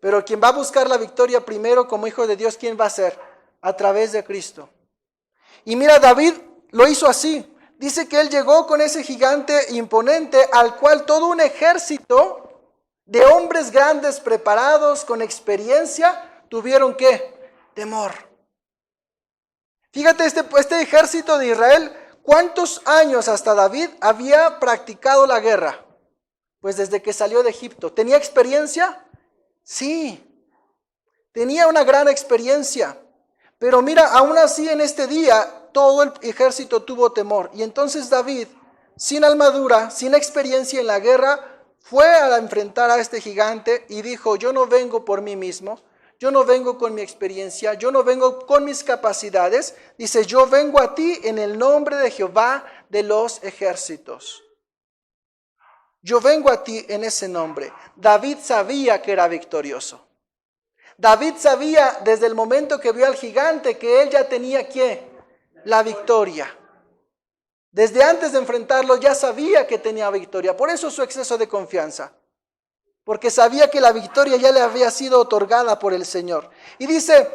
Speaker 1: Pero quien va a buscar la victoria primero como hijo de Dios, ¿quién va a ser? A través de Cristo. Y mira, David lo hizo así. Dice que él llegó con ese gigante imponente al cual todo un ejército de hombres grandes, preparados, con experiencia, tuvieron ¿qué? Temor. Fíjate, este ejército de Israel, ¿cuántos años hasta David había practicado la guerra? Pues desde que salió de Egipto. ¿Tenía experiencia? Sí, tenía una gran experiencia. Pero mira, aún así en este día todo el ejército tuvo temor. Y entonces David, sin armadura, sin experiencia en la guerra, fue a enfrentar a este gigante y dijo, yo no vengo por mí mismo, yo no vengo con mi experiencia, yo no vengo con mis capacidades. Dice, yo vengo a ti en el nombre de Jehová de los ejércitos. Yo vengo a ti en ese nombre. David sabía que era victorioso. David sabía desde el momento que vio al gigante que él ya tenía ¿qué? La victoria. Desde antes de enfrentarlo ya sabía que tenía victoria. Por eso su exceso de confianza. Porque sabía que la victoria ya le había sido otorgada por el Señor. Y dice,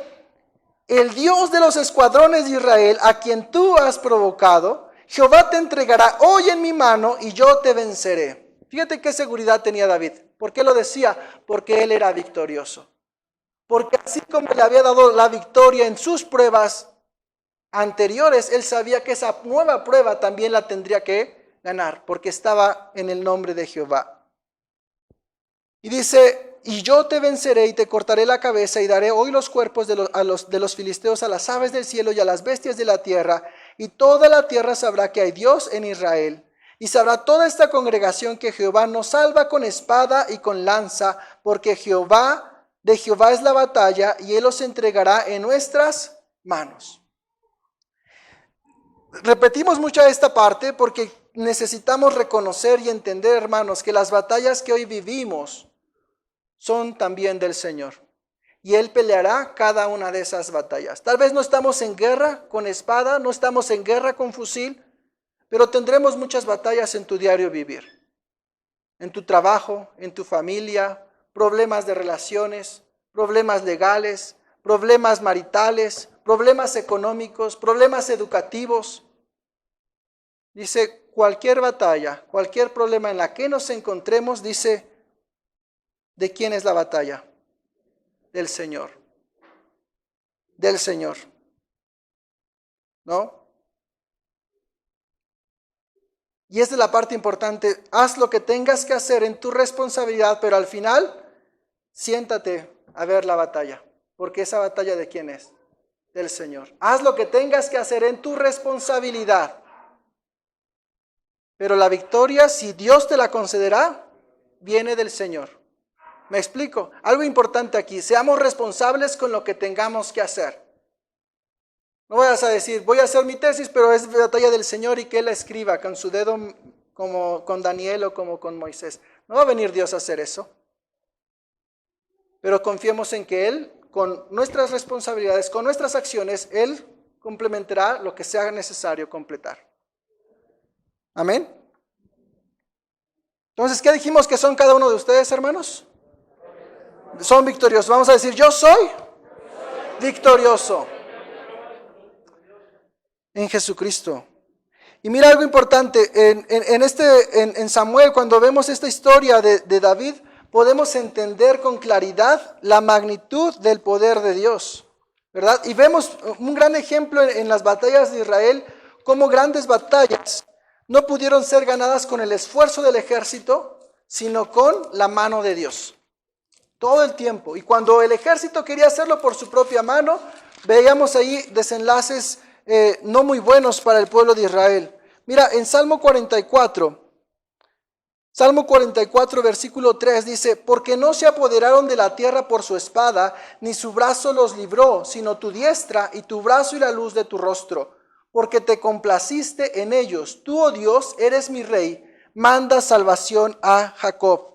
Speaker 1: el Dios de los escuadrones de Israel, a quien tú has provocado, Jehová te entregará hoy en mi mano y yo te venceré. Fíjate qué seguridad tenía David. ¿Por qué lo decía? Porque él era victorioso. Porque así como le había dado la victoria en sus pruebas anteriores, él sabía que esa nueva prueba también la tendría que ganar, porque estaba en el nombre de Jehová. Y dice, y yo te venceré y te cortaré la cabeza y daré hoy los cuerpos de los filisteos a las aves del cielo y a las bestias de la tierra, y toda la tierra sabrá que hay Dios en Israel. Y sabrá toda esta congregación que Jehová nos salva con espada y con lanza, porque de Jehová es la batalla, y Él los entregará en nuestras manos. Repetimos mucho esta parte porque necesitamos reconocer y entender, hermanos, que las batallas que hoy vivimos son también del Señor. Y Él peleará cada una de esas batallas. Tal vez no estamos en guerra con espada, no estamos en guerra con fusil, pero tendremos muchas batallas en tu diario vivir. En tu trabajo, en tu familia, problemas de relaciones, problemas legales, problemas maritales, problemas económicos, problemas educativos. Dice, cualquier batalla, cualquier problema en la que nos encontremos, dice, ¿de quién es la batalla? Del Señor. Del Señor. ¿No? Y esta es la parte importante. Haz lo que tengas que hacer en tu responsabilidad, pero al final, siéntate a ver la batalla. Porque esa batalla, ¿de quién es? Del Señor. Haz lo que tengas que hacer en tu responsabilidad. Pero la victoria, si Dios te la concederá, viene del Señor. ¿Me explico? Algo importante aquí, seamos responsables con lo que tengamos que hacer. No vayas a decir, voy a hacer mi tesis, pero es batalla del Señor y que Él la escriba con su dedo como con Daniel o como con Moisés. No va a venir Dios a hacer eso. Pero confiemos en que Él, con nuestras responsabilidades, con nuestras acciones, Él complementará lo que sea necesario completar. Amén. Entonces, ¿qué dijimos que son cada uno de ustedes, hermanos? Son victoriosos. Vamos a decir, yo soy victorioso en Jesucristo. Y mira algo importante, en Samuel, cuando vemos esta historia de David, podemos entender con claridad la magnitud del poder de Dios, ¿verdad? Y vemos un gran ejemplo en las batallas de Israel, cómo grandes batallas no pudieron ser ganadas con el esfuerzo del ejército, sino con la mano de Dios. Todo el tiempo. Y cuando el ejército quería hacerlo por su propia mano, veíamos ahí desenlaces no muy buenos para el pueblo de Israel. Mira, en Salmo 44, versículo 3 dice, porque no se apoderaron de la tierra por su espada, ni su brazo los libró, sino tu diestra y tu brazo y la luz de tu rostro. Porque te complaciste en ellos. Tú, oh Dios, eres mi rey, manda salvación a Jacob.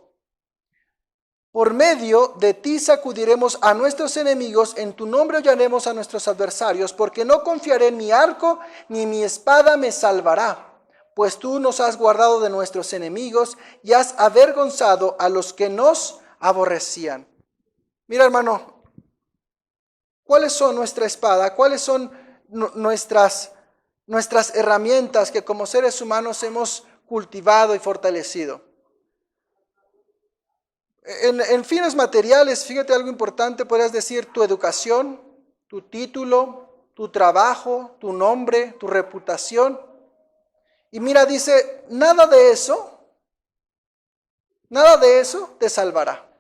Speaker 1: Por medio de ti sacudiremos a nuestros enemigos, en tu nombre hollaremos a nuestros adversarios, porque no confiaré en mi arco, ni mi espada me salvará. Pues tú nos has guardado de nuestros enemigos y has avergonzado a los que nos aborrecían. Mira, hermano, ¿cuáles son nuestra espada? ¿Cuáles son nuestras herramientas que como seres humanos hemos cultivado y fortalecido? En fines materiales, fíjate algo importante, podrías decir tu educación, tu título, tu trabajo, tu nombre, tu reputación. Y mira, dice, nada de eso te salvará.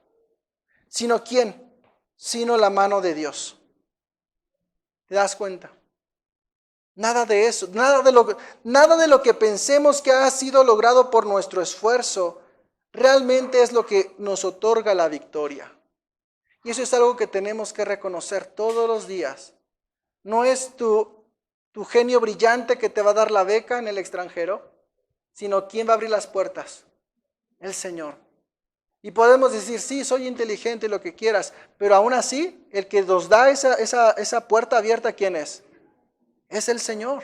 Speaker 1: ¿Sino quién? Sino la mano de Dios. ¿Te das cuenta? Nada de eso, nada de lo que pensemos que ha sido logrado por nuestro esfuerzo, realmente es lo que nos otorga la victoria. Y eso es algo que tenemos que reconocer todos los días. No es tu genio brillante que te va a dar la beca en el extranjero, sino ¿quién va a abrir las puertas? El Señor. Y podemos decir, sí, soy inteligente y lo que quieras, pero aún así, el que nos da esa puerta abierta, ¿quién es? Es el Señor.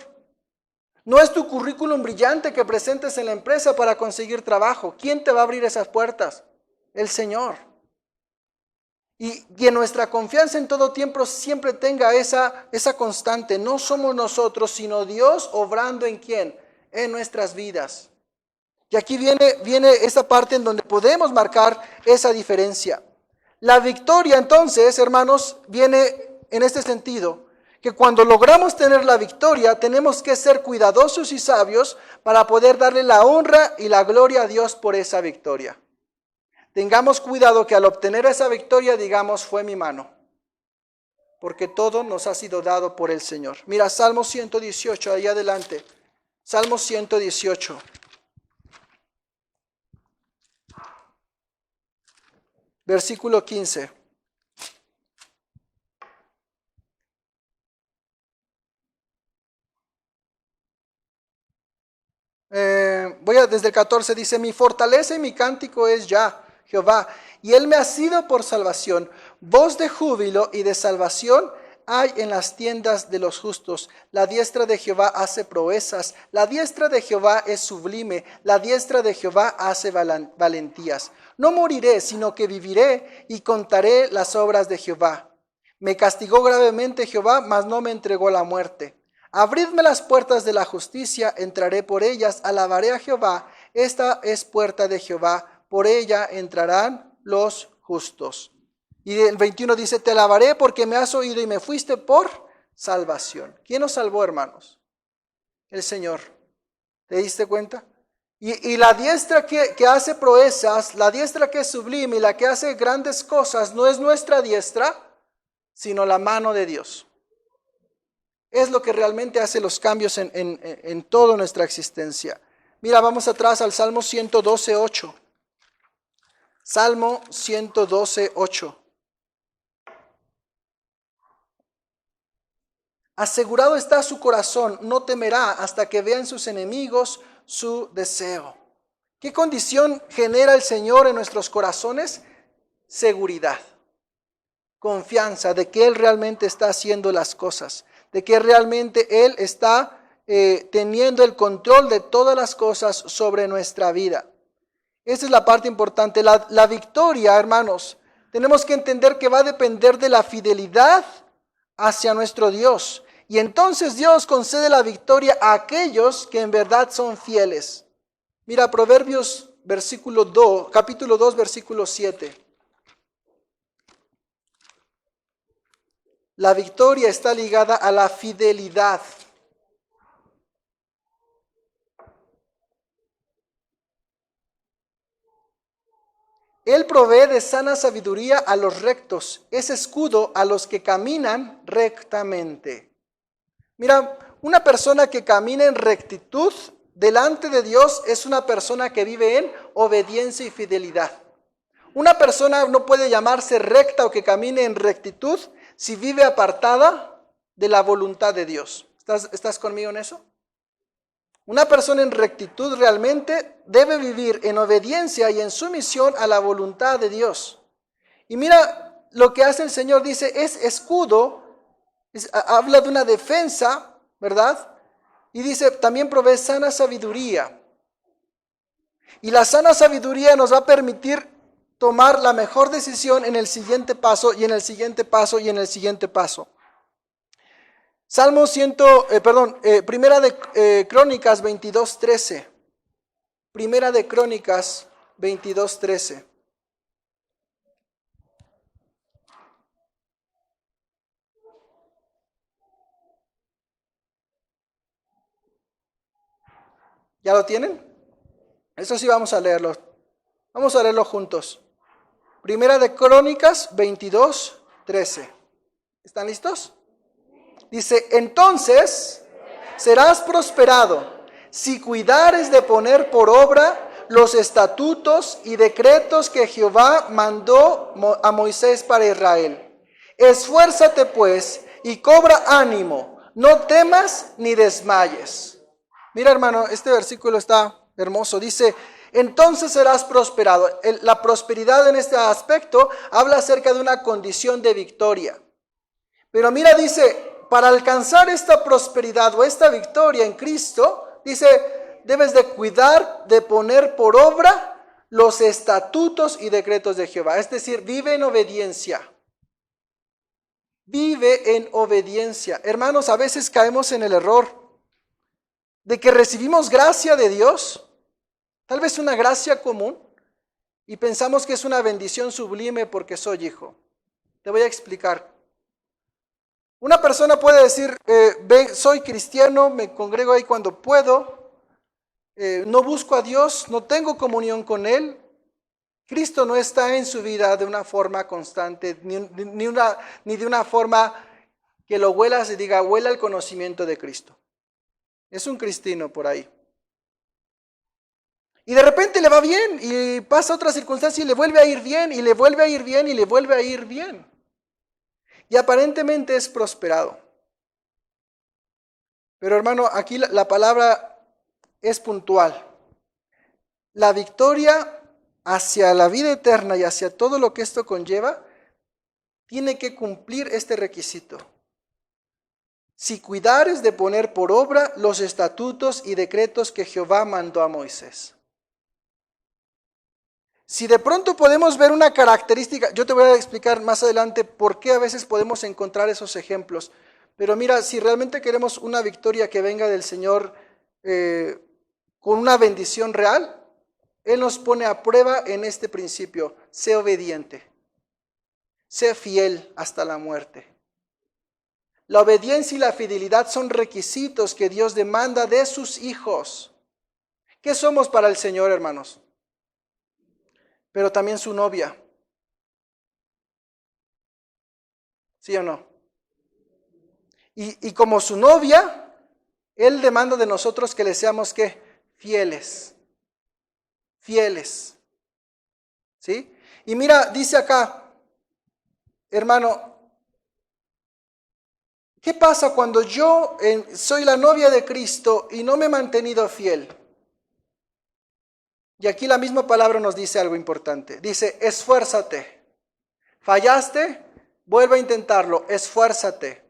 Speaker 1: No es tu currículum brillante que presentes en la empresa para conseguir trabajo. ¿Quién te va a abrir esas puertas? El Señor. Y en nuestra confianza en todo tiempo siempre tenga esa constante. No somos nosotros, sino Dios obrando ¿en quién? En nuestras vidas. Y aquí viene esta parte en donde podemos marcar esa diferencia. La victoria entonces, hermanos, viene en este sentido. que cuando logramos tener la victoria, tenemos que ser cuidadosos y sabios para poder darle la honra y la gloria a Dios por esa victoria. Tengamos cuidado que al obtener esa victoria digamos, fue mi mano, porque todo nos ha sido dado por el Señor. Mira, Salmo 118, ahí adelante. Salmo 118. Versículo 15. Desde el 14, dice, mi fortaleza y mi cántico es ya, Jehová, y Él me ha sido por salvación. Voz de júbilo y de salvación hay en las tiendas de los justos. La diestra de Jehová hace proezas, la diestra de Jehová es sublime, la diestra de Jehová hace valentías. No moriré, sino que viviré y contaré las obras de Jehová. Me castigó gravemente Jehová, mas no me entregó la muerte. Abridme las puertas de la justicia, entraré por ellas, alabaré a Jehová. Esta es puerta de Jehová, por ella entrarán los justos. Y el 21 dice, te alabaré porque me has oído y me fuiste por salvación. ¿Quién nos salvó, hermanos? El Señor. ¿Te diste cuenta? Y la diestra que hace proezas, la diestra que es sublime y la que hace grandes cosas, no es nuestra diestra, sino la mano de Dios. Es lo que realmente hace los cambios en toda nuestra existencia. Mira, vamos atrás al Salmo 112:8. Salmo 112:8. Asegurado está su corazón, no temerá hasta que vean sus enemigos su deseo. ¿Qué condición genera el Señor en nuestros corazones? Seguridad, confianza de que Él realmente está haciendo las cosas, de que realmente Él está teniendo el control de todas las cosas sobre nuestra vida. Esa es la parte importante. La victoria, hermanos, tenemos que entender que va a depender de la fidelidad hacia nuestro Dios. Y entonces Dios concede la victoria a aquellos que en verdad son fieles. Mira, Proverbios capítulo 2, versículo 7. La victoria está ligada a la fidelidad. Él provee de sana sabiduría a los rectos, es escudo a los que caminan rectamente. Mira, una persona que camina en rectitud delante de Dios es una persona que vive en obediencia y fidelidad. Una persona no puede llamarse recta o que camine en rectitud si vive apartada de la voluntad de Dios. ¿Estás conmigo en eso? Una persona en rectitud realmente debe vivir en obediencia y en sumisión a la voluntad de Dios. Y mira lo que hace el Señor, dice, es escudo, habla de una defensa, ¿verdad? Y dice, también provee sana sabiduría. Y la sana sabiduría nos va a permitir tomar la mejor decisión en el siguiente paso y en el siguiente paso y en el siguiente paso. Primera de Crónicas 22:13. Primera de Crónicas 22:13. ¿Ya lo tienen? Eso sí, vamos a leerlo. Vamos a leerlo juntos. Primera de Crónicas 22:13. ¿Están listos? Dice, entonces serás prosperado si cuidares de poner por obra los estatutos y decretos que Jehová mandó a Moisés para Israel. Esfuérzate pues y cobra ánimo, no temas ni desmayes. Mira, hermano, este versículo está hermoso. Dice, entonces serás prosperado. La prosperidad en este aspecto habla acerca de una condición de victoria. Pero mira, dice, para alcanzar esta prosperidad o esta victoria en Cristo, dice, debes de cuidar de poner por obra los estatutos y decretos de Jehová. Es decir, vive en obediencia. Vive en obediencia. Hermanos, a veces caemos en el error de que recibimos gracia de Dios, tal vez una gracia común, y pensamos que es una bendición sublime porque soy hijo. Te voy a explicar. Una persona puede decir, soy cristiano, me congrego ahí cuando puedo, no busco a Dios, no tengo comunión con Él. Cristo no está en su vida de una forma constante, ni de una forma que lo huela, se diga, huela el conocimiento de Cristo. Es un cristiano por ahí. Y de repente le va bien y pasa otra circunstancia y le vuelve a ir bien, y le vuelve a ir bien, y le vuelve a ir bien. Y aparentemente es prosperado. Pero hermano, aquí la palabra es puntual. La victoria hacia la vida eterna y hacia todo lo que esto conlleva, tiene que cumplir este requisito. Si cuidares de poner por obra los estatutos y decretos que Jehová mandó a Moisés. Si de pronto podemos ver una característica, yo te voy a explicar más adelante por qué a veces podemos encontrar esos ejemplos. Pero mira, si realmente queremos una victoria que venga del Señor con una bendición real, Él nos pone a prueba en este principio: sé obediente, sé fiel hasta la muerte. La obediencia y la fidelidad son requisitos que Dios demanda de sus hijos. ¿Qué somos para el Señor, hermanos? Pero también su novia. ¿Sí o no? Y como su novia, Él demanda de nosotros que le seamos, ¿qué? Fieles. Fieles. ¿Sí? Y mira, dice acá, hermano, ¿qué pasa cuando yo soy la novia de Cristo y no me he mantenido fiel? Y aquí la misma palabra nos dice algo importante. Dice, esfuérzate. ¿Fallaste? Vuelve a intentarlo. Esfuérzate.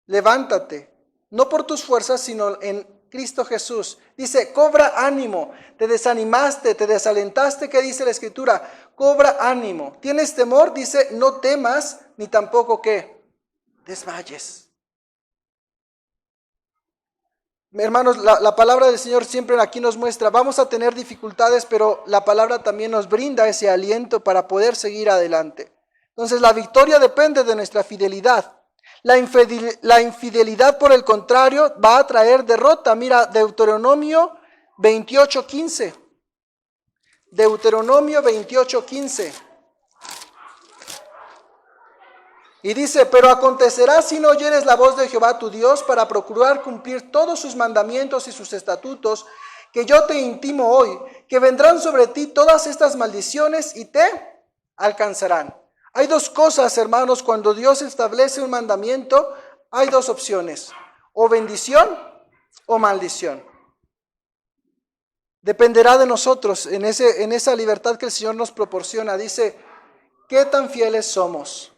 Speaker 1: Levántate. No por tus fuerzas, sino en Cristo Jesús. Dice, cobra ánimo. Te desanimaste, te desalentaste. ¿Qué dice la Escritura? Cobra ánimo. ¿Tienes temor? Dice, no temas, ni tampoco, ¿qué? Desmayes. Hermanos, la palabra del Señor siempre aquí nos muestra, vamos a tener dificultades, pero la palabra también nos brinda ese aliento para poder seguir adelante. Entonces la victoria depende de nuestra fidelidad. La infidelidad, por el contrario, va a traer derrota. Mira, Deuteronomio 28:15. Deuteronomio 28:15. Y dice, pero acontecerá si no oyeres la voz de Jehová tu Dios para procurar cumplir todos sus mandamientos y sus estatutos, que yo te intimo hoy, que vendrán sobre ti todas estas maldiciones y te alcanzarán. Hay dos cosas, hermanos, cuando Dios establece un mandamiento, hay dos opciones, o bendición o maldición. Dependerá de nosotros en esa libertad que el Señor nos proporciona. Dice, ¿qué tan fieles somos?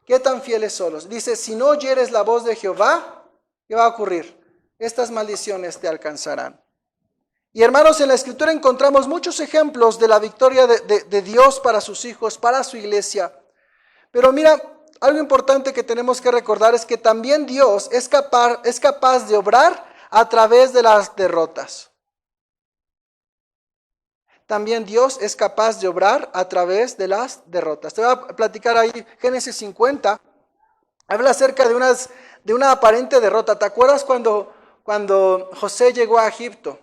Speaker 1: ¿Qué tan fieles somos? Dice, si no oyeres la voz de Jehová, ¿qué va a ocurrir? Estas maldiciones te alcanzarán. Y hermanos, en la Escritura encontramos muchos ejemplos de la victoria de Dios para sus hijos, para su iglesia. Pero mira, algo importante que tenemos que recordar es que también Dios es capaz de obrar a través de las derrotas. También Dios es capaz de obrar a través de las derrotas. Te voy a platicar ahí, Génesis 50, habla acerca de una aparente derrota. ¿Te acuerdas cuando José llegó a Egipto?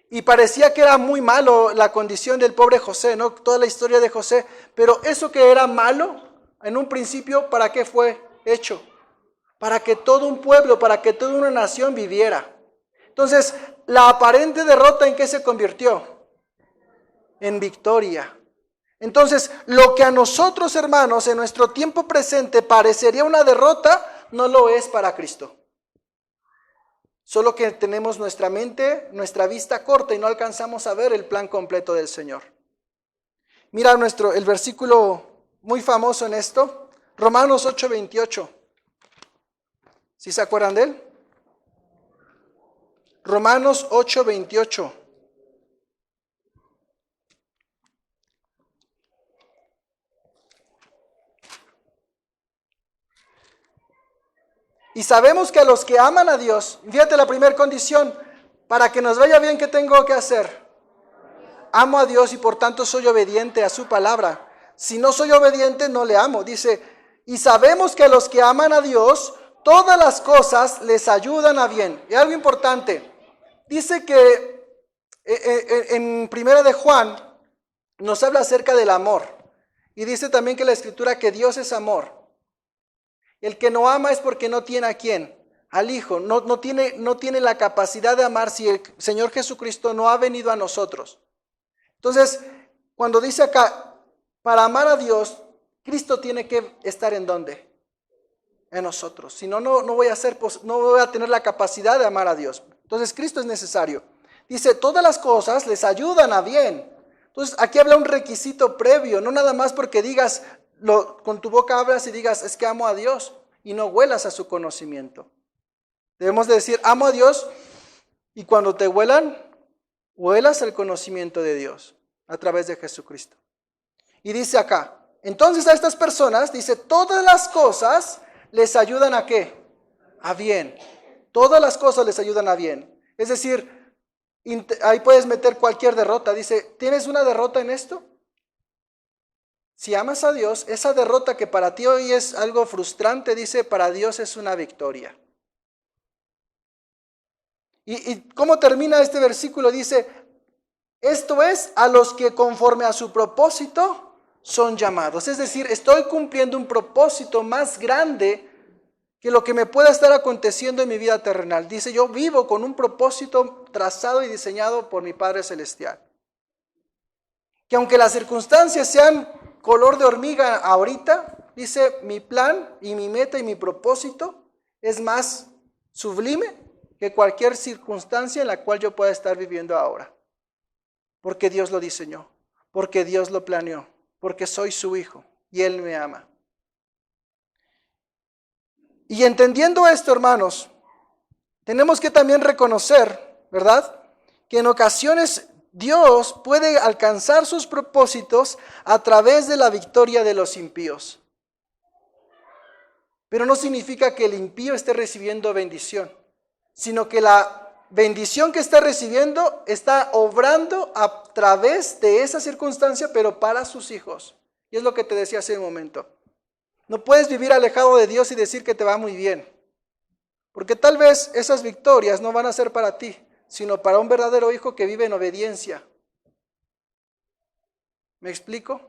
Speaker 1: Y parecía que era muy malo la condición del pobre José, ¿no? Toda la historia de José. Pero eso que era malo, en un principio, ¿para qué fue hecho? Para que todo un pueblo, para que toda una nación viviera. Entonces, la aparente derrota, ¿en qué se convirtió? En victoria. Entonces, lo que a nosotros, hermanos, en nuestro tiempo presente parecería una derrota, no lo es para Cristo. Solo que tenemos nuestra mente, nuestra vista corta y no alcanzamos a ver el plan completo del Señor. Mira el versículo muy famoso en esto, Romanos 8:28. ¿Sí se acuerdan de él? Romanos 8:28. Y sabemos que a los que aman a Dios, fíjate la primera condición, para que nos vaya bien, ¿qué tengo que hacer? Amo a Dios y por tanto soy obediente a su palabra. Si no soy obediente, no le amo. Dice, Y sabemos que a los que aman a Dios, todas las cosas les ayudan a bien. Y algo importante, dice que en Primera de Juan nos habla acerca del amor. Y dice también que la Escritura que Dios es amor. El que no ama es porque no tiene a quién, al Hijo. No tiene la capacidad de amar si el Señor Jesucristo no ha venido a nosotros. Entonces, cuando dice acá, para amar a Dios, Cristo tiene que estar ¿en dónde? En nosotros. Si no, no voy a tener la capacidad de amar a Dios. Entonces, Cristo es necesario. Dice, todas las cosas les ayudan a bien. Entonces, aquí habla un requisito previo, no nada más porque digas, con tu boca hablas y digas, es que amo a Dios, y no huelas a su conocimiento. Debemos de decir, amo a Dios, y cuando te huelan, huelas el conocimiento de Dios a través de Jesucristo. Y dice acá, entonces a estas personas, dice, todas las cosas les ayudan ¿a qué? A bien. Todas las cosas les ayudan a bien. Es decir, ahí puedes meter cualquier derrota. Dice, ¿tienes una derrota en esto? Si amas a Dios, esa derrota que para ti hoy es algo frustrante, dice, para Dios es una victoria. ¿Y cómo termina este versículo? Dice, esto es a los que conforme a su propósito son llamados. Es decir, estoy cumpliendo un propósito más grande que lo que me pueda estar aconteciendo en mi vida terrenal. Dice, yo vivo con un propósito trazado y diseñado por mi Padre Celestial. Que aunque las circunstancias sean color de hormiga ahorita, dice, mi plan y mi meta y mi propósito es más sublime que cualquier circunstancia en la cual yo pueda estar viviendo ahora. Porque Dios lo diseñó, porque Dios lo planeó, porque soy su hijo y Él me ama. Y entendiendo esto, hermanos, tenemos que también reconocer, ¿verdad?, que en ocasiones Dios puede alcanzar sus propósitos a través de la victoria de los impíos. Pero no significa que el impío esté recibiendo bendición, sino que la bendición que está recibiendo está obrando a través de esa circunstancia, pero para sus hijos. Y es lo que te decía hace un momento. No puedes vivir alejado de Dios y decir que te va muy bien, porque tal vez esas victorias no van a ser para ti, sino para un verdadero hijo que vive en obediencia. ¿Me explico?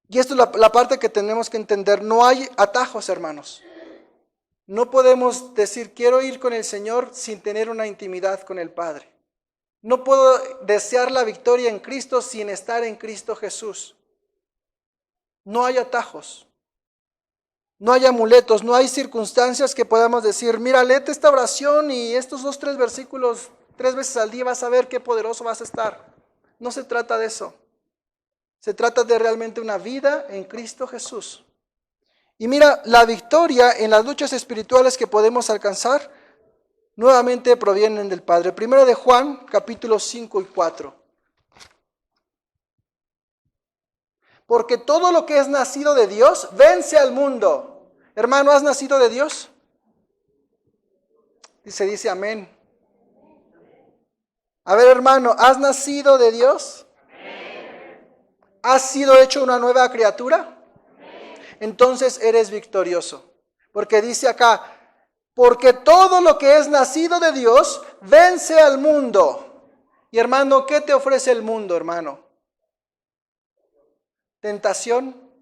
Speaker 1: Y esto es la parte que tenemos que entender. No hay atajos, hermanos. No podemos decir, quiero ir con el Señor sin tener una intimidad con el Padre. No puedo desear la victoria en Cristo sin estar en Cristo Jesús. No hay atajos. No hay amuletos, no hay circunstancias que podamos decir, mira, léete esta oración y estos 2, 3 versículos 3 veces al día vas a ver qué poderoso vas a estar. No se trata de eso. Se trata de realmente una vida en Cristo Jesús. Y mira, la victoria en las luchas espirituales que podemos alcanzar nuevamente provienen del Padre. Primero de Juan, capítulos 5 y 4. Porque todo lo que es nacido de Dios vence al mundo. Hermano, ¿has nacido de Dios? Y se dice amén. A ver, hermano, ¿has nacido de Dios? ¿Has sido hecho una nueva criatura? Entonces eres victorioso. Porque dice acá, porque todo lo que es nacido de Dios vence al mundo. Y hermano, ¿qué te ofrece el mundo, hermano? Tentación,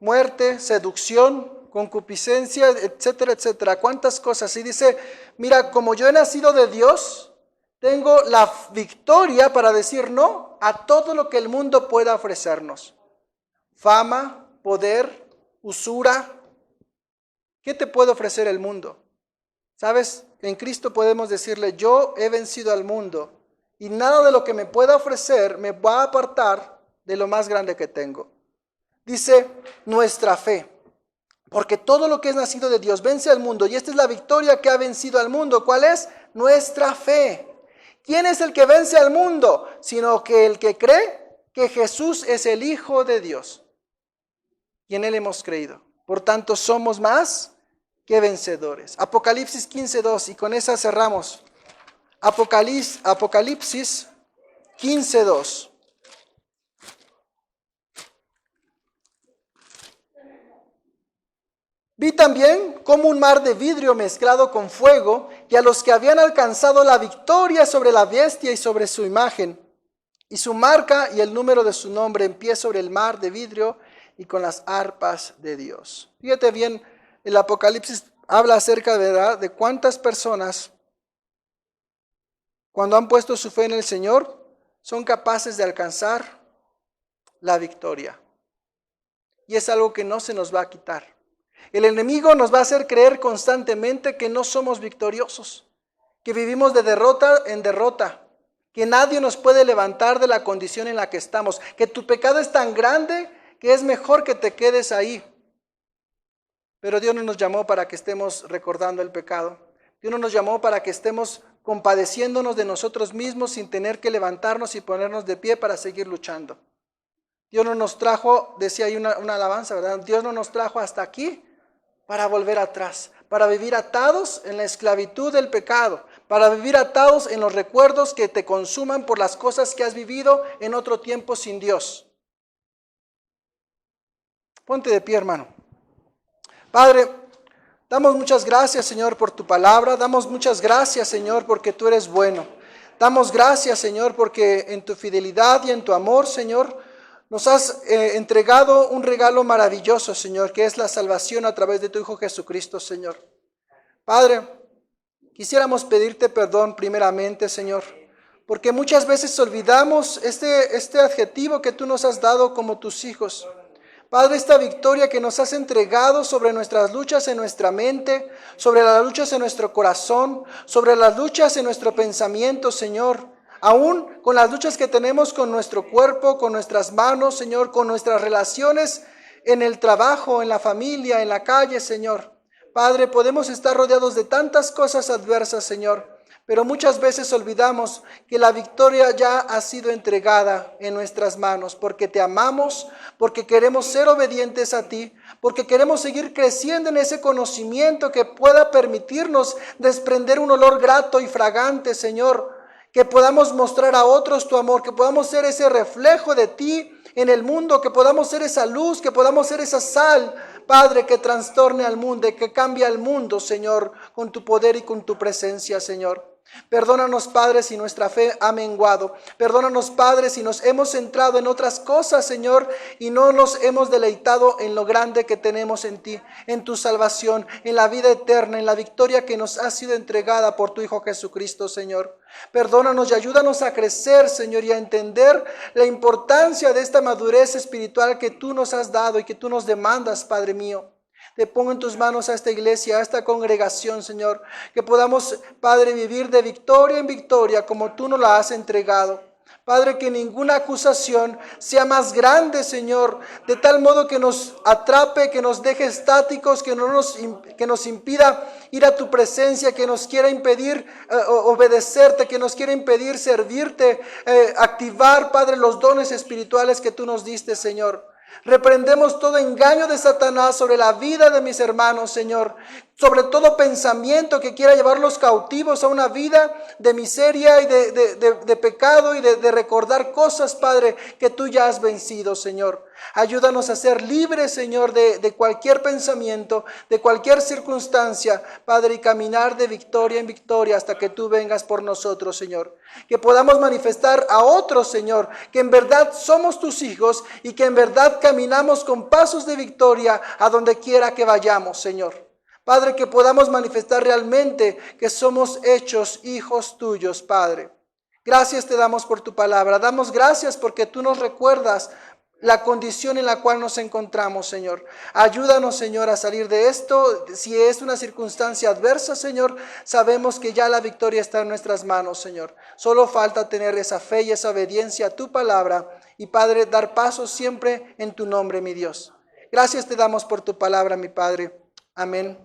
Speaker 1: muerte, seducción, concupiscencia, etcétera, etcétera. ¿Cuántas cosas? Y dice, mira, como yo he nacido de Dios, tengo la victoria para decir no a todo lo que el mundo pueda ofrecernos. Fama, poder, usura. ¿Qué te puede ofrecer el mundo? ¿Sabes? En Cristo podemos decirle, yo he vencido al mundo y nada de lo que me pueda ofrecer me va a apartar de lo más grande que tengo. Dice nuestra fe, porque todo lo que es nacido de Dios vence al mundo y esta es la victoria que ha vencido al mundo. ¿Cuál es? Nuestra fe. ¿Quién es el que vence al mundo? Sino que el que cree que Jesús es el Hijo de Dios. Y en Él hemos creído. Por tanto, somos más que vencedores. Apocalipsis 15:2, y con esa cerramos. Apocalipsis 15:2. Vi también como un mar de vidrio mezclado con fuego, y a los que habían alcanzado la victoria sobre la bestia y sobre su imagen, y su marca y el número de su nombre en pie sobre el mar de vidrio y con las arpas de Dios. Fíjate bien, el Apocalipsis habla acerca, ¿verdad?, de cuántas personas, cuando han puesto su fe en el Señor, son capaces de alcanzar la victoria. Y es algo que no se nos va a quitar. El enemigo nos va a hacer creer constantemente que no somos victoriosos, que vivimos de derrota en derrota, que nadie nos puede levantar de la condición en la que estamos, que tu pecado es tan grande que es mejor que te quedes ahí. Pero Dios no nos llamó para que estemos recordando el pecado. Dios no nos llamó para que estemos compadeciéndonos de nosotros mismos sin tener que levantarnos y ponernos de pie para seguir luchando. Dios no nos trajo, decía ahí una alabanza, ¿verdad? Dios no nos trajo hasta aquí para volver atrás, para vivir atados en la esclavitud del pecado, para vivir atados en los recuerdos que te consuman por las cosas que has vivido en otro tiempo sin Dios. Ponte de pie, hermano. Padre, damos muchas gracias, Señor, por tu palabra. Damos muchas gracias, Señor, porque tú eres bueno. Damos gracias, Señor, porque en tu fidelidad y en tu amor, Señor, nos has entregado un regalo maravilloso, Señor, que es la salvación a través de tu Hijo Jesucristo, Señor. Padre, quisiéramos pedirte perdón primeramente, Señor, porque muchas veces olvidamos este adjetivo que tú nos has dado como tus hijos. Padre, esta victoria que nos has entregado sobre nuestras luchas en nuestra mente, sobre las luchas en nuestro corazón, sobre las luchas en nuestro pensamiento, Señor. Aún con las luchas que tenemos con nuestro cuerpo, con nuestras manos, Señor, con nuestras relaciones en el trabajo, en la familia, en la calle, Señor. Padre, podemos estar rodeados de tantas cosas adversas, Señor, pero muchas veces olvidamos que la victoria ya ha sido entregada en nuestras manos, porque te amamos, porque queremos ser obedientes a ti, porque queremos seguir creciendo en ese conocimiento que pueda permitirnos desprender un olor grato y fragante, Señor, que podamos mostrar a otros tu amor, que podamos ser ese reflejo de ti en el mundo, que podamos ser esa luz, que podamos ser esa sal, Padre, que trastorne al mundo, que cambie al mundo, Señor, con tu poder y con tu presencia, Señor. Perdónanos, Padre, si nuestra fe ha menguado. Perdónanos, Padre, si nos hemos centrado en otras cosas, Señor, y no nos hemos deleitado en lo grande que tenemos en ti, en tu salvación, en la vida eterna, en la victoria que nos ha sido entregada por tu Hijo Jesucristo, Señor. Perdónanos y ayúdanos a crecer, Señor, y a entender la importancia de esta madurez espiritual que tú nos has dado y que tú nos demandas, Padre mío. Te pongo en tus manos a esta iglesia, a esta congregación, Señor, que podamos, Padre, vivir de victoria en victoria como tú nos la has entregado. Padre, que ninguna acusación sea más grande, Señor, de tal modo que nos atrape, que nos deje estáticos, que nos impida ir a tu presencia, que nos quiera impedir obedecerte, que nos quiera impedir servirte, activar, Padre, los dones espirituales que tú nos diste, Señor. Reprendemos todo engaño de Satanás sobre la vida de mis hermanos, Señor. Sobre todo pensamiento que quiera llevarlos cautivos a una vida de miseria y de pecado y de recordar cosas, Padre, que tú ya has vencido, Señor. Ayúdanos a ser libres, Señor, de cualquier pensamiento, de cualquier circunstancia, Padre, y caminar de victoria en victoria hasta que tú vengas por nosotros, Señor. Que podamos manifestar a otros, Señor, que en verdad somos tus hijos y que en verdad caminamos con pasos de victoria a donde quiera que vayamos, Señor. Padre, que podamos manifestar realmente que somos hechos hijos tuyos, Padre. Gracias te damos por tu palabra. Damos gracias porque tú nos recuerdas la condición en la cual nos encontramos, Señor. Ayúdanos, Señor, a salir de esto. Si es una circunstancia adversa, Señor, sabemos que ya la victoria está en nuestras manos, Señor. Solo falta tener esa fe y esa obediencia a tu palabra. Y, Padre, dar pasos siempre en tu nombre, mi Dios. Gracias te damos por tu palabra, mi Padre. Amén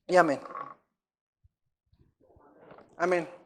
Speaker 1: y amén. Amén.